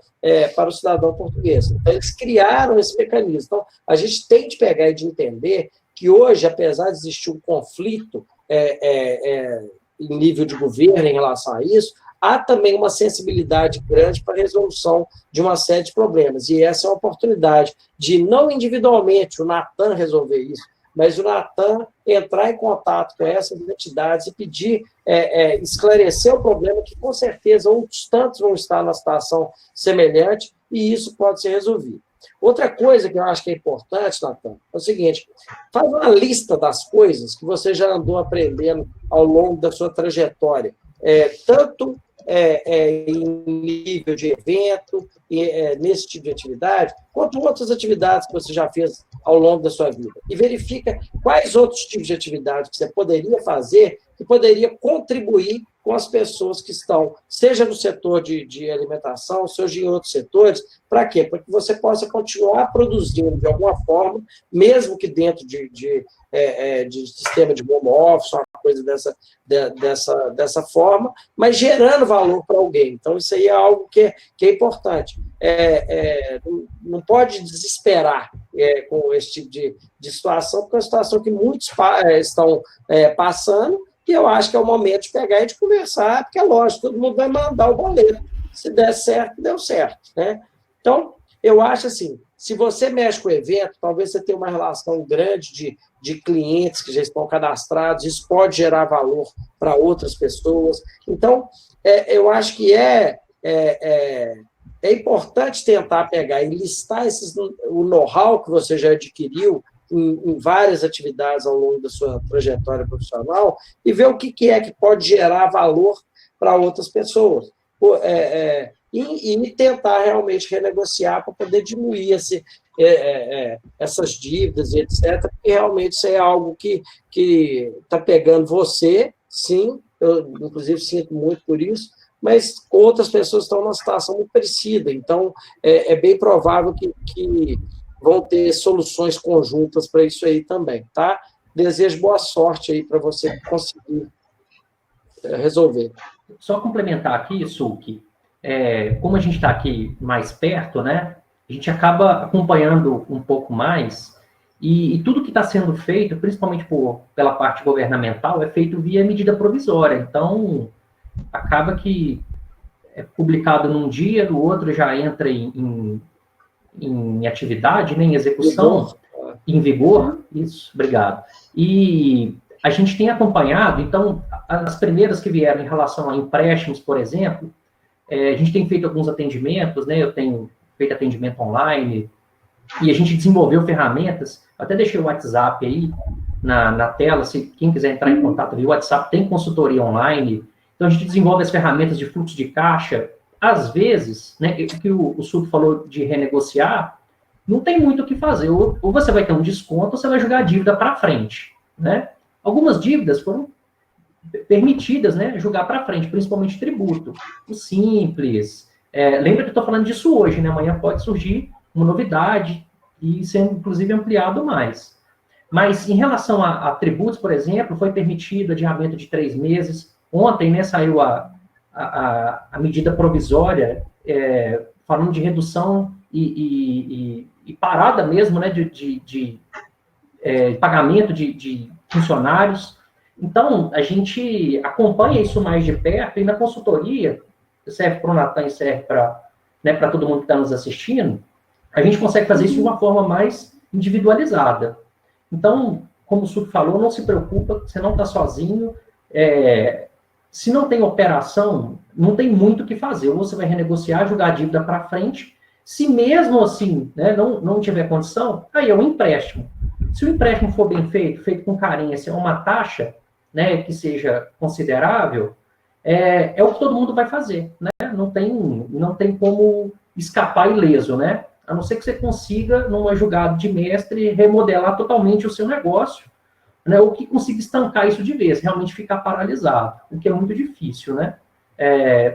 português. Então, eles criaram esse mecanismo. Então, a gente tem de pegar e de entender que hoje, apesar de existir um conflito em nível de governo em relação a isso, há também uma sensibilidade grande para a resolução de uma série de problemas. E essa é uma oportunidade de, não individualmente, o Natan resolver isso, mas o Natan entrar em contato com essas entidades e pedir, esclarecer o problema, que com certeza outros tantos vão estar na situação semelhante, e isso pode ser resolvido. Outra coisa que eu acho que é importante, Natan, é o seguinte: faz uma lista das coisas que você já andou aprendendo ao longo da sua trajetória, tanto em nível de evento, nesse tipo de atividade, quanto outras atividades que você já fez ao longo da sua vida. E verifica quais outros tipos de atividades que você poderia fazer que poderia contribuir com as pessoas que estão, seja no setor de alimentação, seja em outros setores. Para quê? Para que você possa continuar produzindo de alguma forma, mesmo que dentro de sistema de home office, uma coisa dessa forma, mas gerando valor para alguém. Então, isso aí é algo que é importante. Não pode desesperar com esse tipo de situação, porque é uma situação que muitos estão passando, e eu acho que é o momento de pegar e de conversar, porque é lógico, todo mundo vai mandar o boleto. Se der certo, deu certo, né? Então, eu acho assim, se você mexe com o evento, talvez você tenha uma relação grande de clientes que já estão cadastrados, isso pode gerar valor para outras pessoas. Então, eu acho que é importante tentar pegar e listar o know-how que você já adquiriu em várias atividades ao longo da sua trajetória profissional e ver o que pode gerar valor para outras pessoas. E tentar realmente renegociar para poder diminuir essas dívidas e etc. E realmente isso é algo que está pegando você, sim, eu inclusive sinto muito por isso, mas outras pessoas estão numa situação muito parecida. Então, é bem provável que vão ter soluções conjuntas para isso aí também, tá? Desejo boa sorte aí para você conseguir resolver. Só complementar aqui, Suki, como a gente está aqui mais perto, né, a gente acaba acompanhando um pouco mais, e tudo que está sendo feito, principalmente pela parte governamental, é feito via medida provisória. Então, acaba que é publicado num dia, no outro já entra em atividade, né, em execução, em vigor. Isso, obrigado. E a gente tem acompanhado, então, as primeiras que vieram em relação a empréstimos, por exemplo, a gente tem feito alguns atendimentos, né, eu tenho feito atendimento online, e a gente desenvolveu ferramentas, até deixei o WhatsApp aí na tela, se quem quiser entrar em contato via WhatsApp, tem consultoria online, então a gente desenvolve as ferramentas de fluxo de caixa. Às vezes, né, o que o Suki falou de renegociar, não tem muito o que fazer. Ou você vai ter um desconto, ou você vai jogar a dívida para frente, né? Algumas dívidas foram permitidas, né, jogar para frente, principalmente tributo. O Simples. Lembra que eu estou falando disso hoje, né? Amanhã pode surgir uma novidade e ser, inclusive, ampliado mais. Mas, em relação a tributos, por exemplo, foi permitido adiamento de 3 meses. Ontem, né, saiu a medida provisória falando de redução e parada mesmo, né, de pagamento de funcionários. Então, a gente acompanha isso mais de perto, e na consultoria, serve para o Natan e serve para todo mundo que está nos assistindo, a gente consegue fazer isso de uma forma mais individualizada. Então, como o Suki falou, não se preocupa, você não está sozinho. Se não tem operação, não tem muito o que fazer. Ou você vai renegociar, jogar a dívida para frente. Se mesmo assim, né, não tiver condição, aí é um empréstimo. Se o empréstimo for bem feito com carência, uma taxa, né, que seja considerável, é o que todo mundo vai fazer, né? Não tem como escapar ileso, né? A não ser que você consiga, numa jogada de mestre, remodelar totalmente o seu negócio, né? Ou que consiga estancar isso de vez, realmente ficar paralisado, o que é muito difícil, né?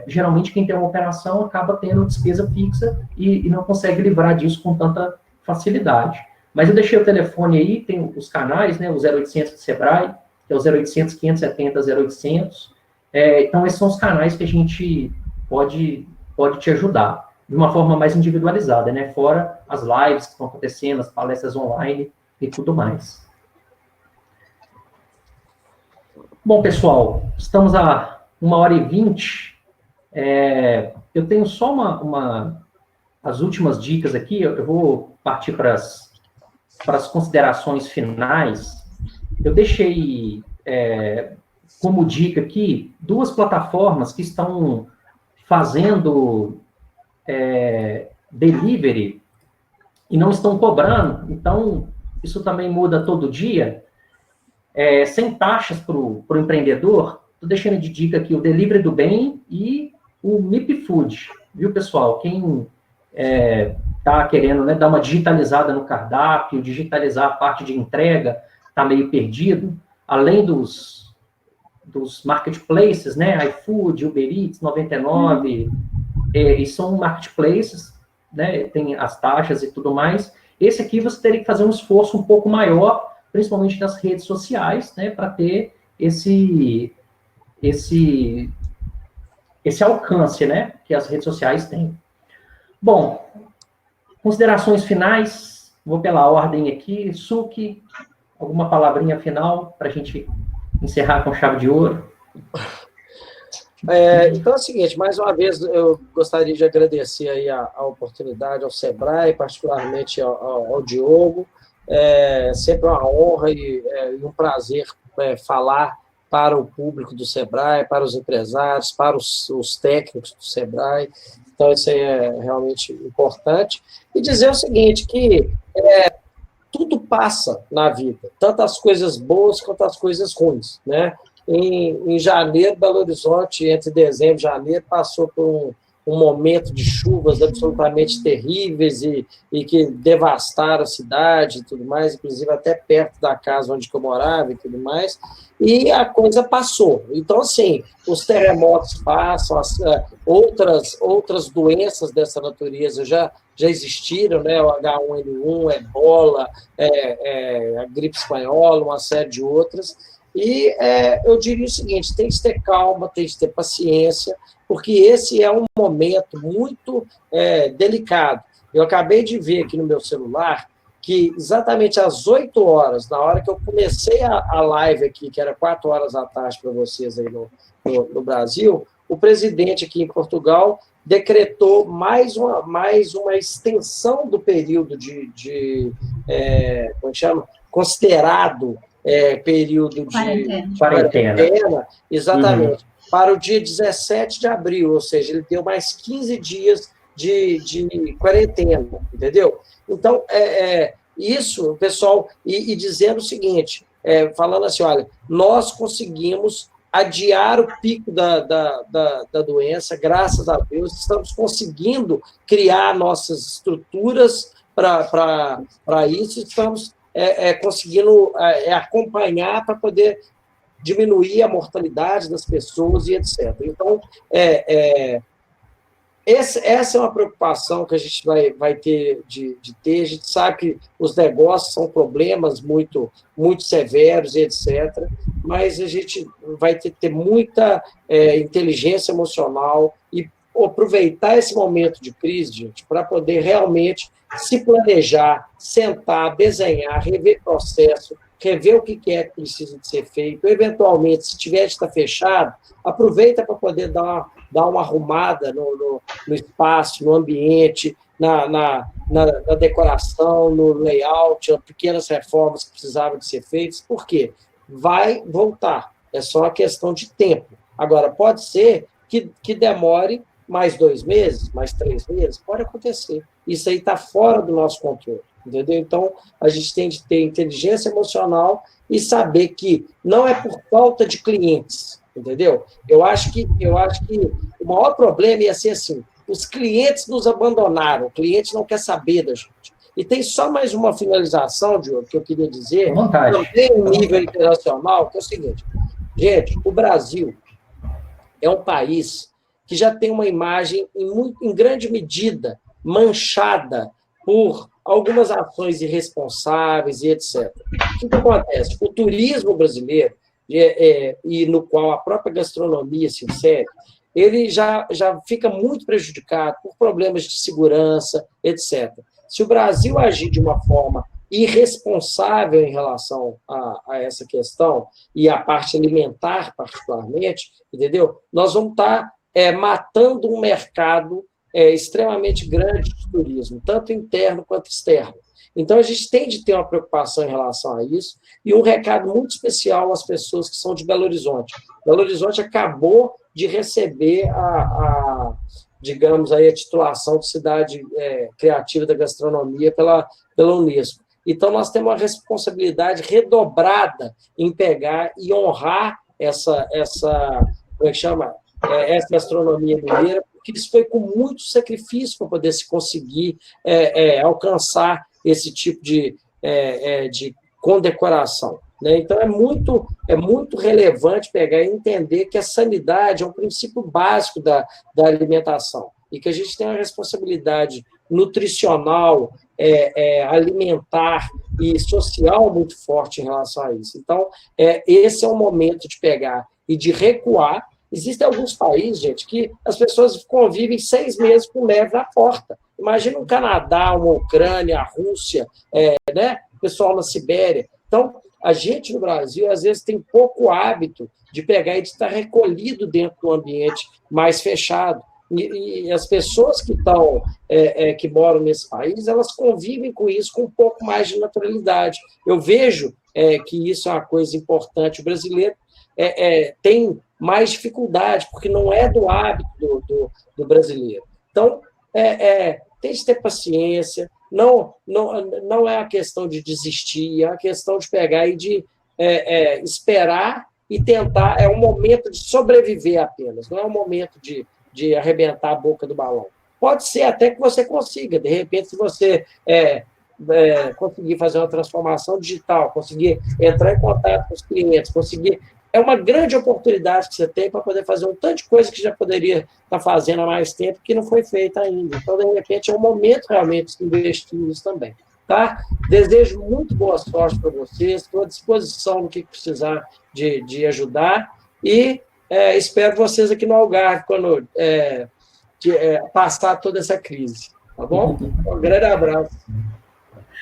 Geralmente, quem tem uma operação acaba tendo despesa fixa e não consegue livrar disso com tanta facilidade. Mas eu deixei o telefone aí, tem os canais, né? O 0800 do Sebrae, que é o 0800 570 0800. Então, esses são os canais que a gente pode te ajudar de uma forma mais individualizada, né? Fora as lives que estão acontecendo, as palestras online e tudo mais. Bom, pessoal, estamos a 1h20. Eu tenho só as últimas dicas aqui. Eu vou partir para as considerações finais. Eu deixei como dica aqui 2 plataformas que estão fazendo delivery e não estão cobrando. Então, isso também muda todo dia. Sem taxas para o empreendedor. Estou deixando de dica aqui o Delivery do Bem e o MIP Food. Viu, pessoal? Quem está querendo, né, dar uma digitalizada no cardápio, digitalizar a parte de entrega, está meio perdido, além dos marketplaces, né, iFood, Uber Eats, 99, e são marketplaces, né, tem as taxas e tudo mais. Esse aqui você teria que fazer um esforço um pouco maior, principalmente nas redes sociais, né, para ter esse alcance, né, que as redes sociais têm. Bom, considerações finais, vou pela ordem aqui. Suki, alguma palavrinha final para a gente encerrar com chave de ouro? Então é o seguinte, mais uma vez eu gostaria de agradecer aí a oportunidade ao Sebrae, particularmente ao Diogo. Sempre uma honra e um prazer falar para o público do Sebrae, para os empresários, para os técnicos do Sebrae. Então, isso aí é realmente importante. E dizer o seguinte, que tudo passa na vida, tanto as coisas boas quanto as coisas ruins, né? Em janeiro, Belo Horizonte, entre dezembro e janeiro, passou por um momento de chuvas absolutamente terríveis e que devastaram a cidade e tudo mais, inclusive até perto da casa onde eu morava e tudo mais, e a coisa passou. Então, assim, os terremotos passam, outras doenças dessa natureza já existiram, né? O H1N1, ebola, a gripe espanhola, uma série de outras. E eu diria o seguinte, tem que ter calma, tem que ter paciência, porque esse é um momento muito delicado. Eu acabei de ver aqui no meu celular que exatamente às 8 horas, na hora que eu comecei a live aqui, que era 4 horas da tarde para vocês aí no Brasil, o presidente aqui em Portugal decretou mais uma extensão do período como chama? Considerado período de quarentena, exatamente, para o dia 17 de abril, ou seja, ele deu mais 15 dias de quarentena, entendeu? Então, isso, pessoal, e dizendo o seguinte, falando assim, olha, nós conseguimos adiar o pico da doença, graças a Deus, estamos conseguindo criar nossas estruturas para isso, estamos conseguindo acompanhar para poder diminuir a mortalidade das pessoas e etc. Então, essa é uma preocupação que a gente vai ter de ter. A gente sabe que os negócios são problemas muito, muito severos e etc., mas a gente vai ter muita inteligência emocional e aproveitar esse momento de crise, gente, para poder realmente se planejar, sentar, desenhar, rever processo, rever o que é que precisa de ser feito. Eventualmente, se tiver de estar fechado, aproveita para poder dar uma arrumada no espaço, no ambiente, na decoração, no layout, pequenas reformas que precisavam de ser feitas. Por quê? Vai voltar. É só uma questão de tempo. Agora, pode ser que demore mais 2 meses, mais 3 meses, pode acontecer. Isso aí está fora do nosso controle, entendeu? Então, a gente tem de ter inteligência emocional e saber que não é por falta de clientes, entendeu? Eu acho que o maior problema ia ser assim, os clientes nos abandonaram, o cliente não quer saber da gente. E tem só mais uma finalização, Diogo, que eu queria dizer, também em nível internacional, que é o seguinte, gente, o Brasil é um país que já tem uma imagem, em grande medida, manchada por algumas ações irresponsáveis e etc. O que acontece? O turismo brasileiro, e no qual a própria gastronomia se insere, ele já fica muito prejudicado por problemas de segurança, etc. Se o Brasil agir de uma forma irresponsável em relação a essa questão, e a parte alimentar particularmente, entendeu? Nós vamos estar matando um mercado extremamente grande de turismo, tanto interno quanto externo. Então, a gente tem de ter uma preocupação em relação a isso, e um recado muito especial às pessoas que são de Belo Horizonte. Belo Horizonte acabou de receber digamos, aí, a titulação de cidade criativa da gastronomia pela Unesco. Então, nós temos uma responsabilidade redobrada em pegar e honrar essa como é que chama? Essa gastronomia mineira, porque isso foi com muito sacrifício para poder se conseguir alcançar esse tipo de condecoração. Né? Então, é muito relevante pegar e entender que a sanidade é um princípio básico da alimentação e que a gente tem uma responsabilidade nutricional, alimentar e social muito forte em relação a isso. Então, esse é o momento de pegar e de recuar. Existem alguns países, gente, que as pessoas convivem 6 meses com neve na porta. Imagina um Canadá, uma Ucrânia, a Rússia, né? O pessoal na Sibéria. Então, a gente no Brasil, às vezes, tem pouco hábito de pegar e de estar recolhido dentro do ambiente mais fechado. E as pessoas que moram nesse país, elas convivem com isso com um pouco mais de naturalidade. Eu vejo que isso é uma coisa importante. O brasileiro tem mais dificuldade, porque não é do hábito do brasileiro. Então, tem de ter paciência, não é a questão de desistir, é a questão de pegar e de esperar e tentar, é um momento de sobreviver apenas, não é um momento de arrebentar a boca do balão. Pode ser até que você consiga, de repente, se você conseguir fazer uma transformação digital, conseguir entrar em contato com os clientes, conseguir... É uma grande oportunidade que você tem para poder fazer um tanto de coisa que já poderia estar fazendo há mais tempo que não foi feita ainda. Então, de repente, é um momento realmente de investir nisso também. Tá? Desejo muito boa sorte para vocês, estou à disposição no que precisar de ajudar e espero vocês aqui no Algarve quando passar toda essa crise. Tá bom? Um grande abraço.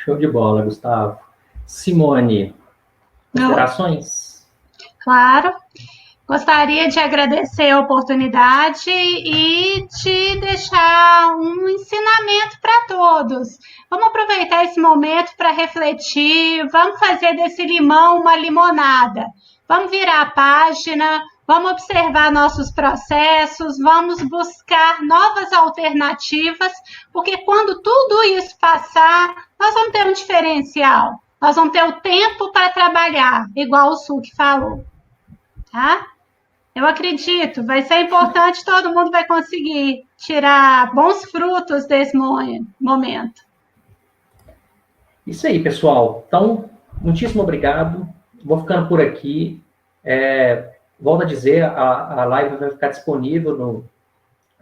Show de bola, Gustavo. Simone, considerações? Claro. Gostaria de agradecer a oportunidade e de deixar um ensinamento para todos. Vamos aproveitar esse momento para refletir, vamos fazer desse limão uma limonada. Vamos virar a página, vamos observar nossos processos, vamos buscar novas alternativas, porque quando tudo isso passar, nós vamos ter um diferencial. Nós vamos ter o tempo para trabalhar, igual o Suki falou. Tá? Eu acredito, vai ser importante, todo mundo vai conseguir tirar bons frutos desse momento. Isso aí, pessoal. Então, muitíssimo obrigado. Vou ficando por aqui. Volto a dizer, a live vai ficar disponível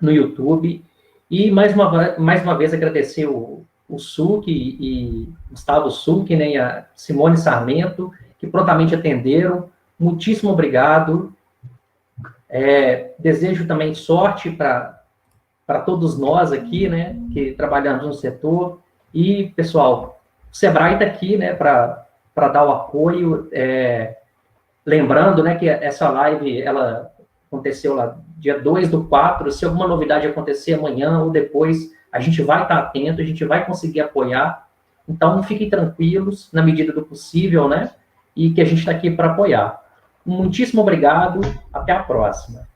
no YouTube. E, mais uma vez, agradecer o Suki e Gustavo Suki, né, e a Simone Sarmento, que prontamente atenderam. Muitíssimo obrigado. Desejo também sorte para todos nós aqui, né, que trabalhamos no setor. E, pessoal, o Sebrae está aqui, né, para dar o apoio. Lembrando, né, que essa live, ela aconteceu lá dia 2/4. Se alguma novidade acontecer amanhã ou depois, a gente vai estar atento, a gente vai conseguir apoiar. Então, fiquem tranquilos, na medida do possível, né, e que a gente está aqui para apoiar. Muitíssimo obrigado, até a próxima.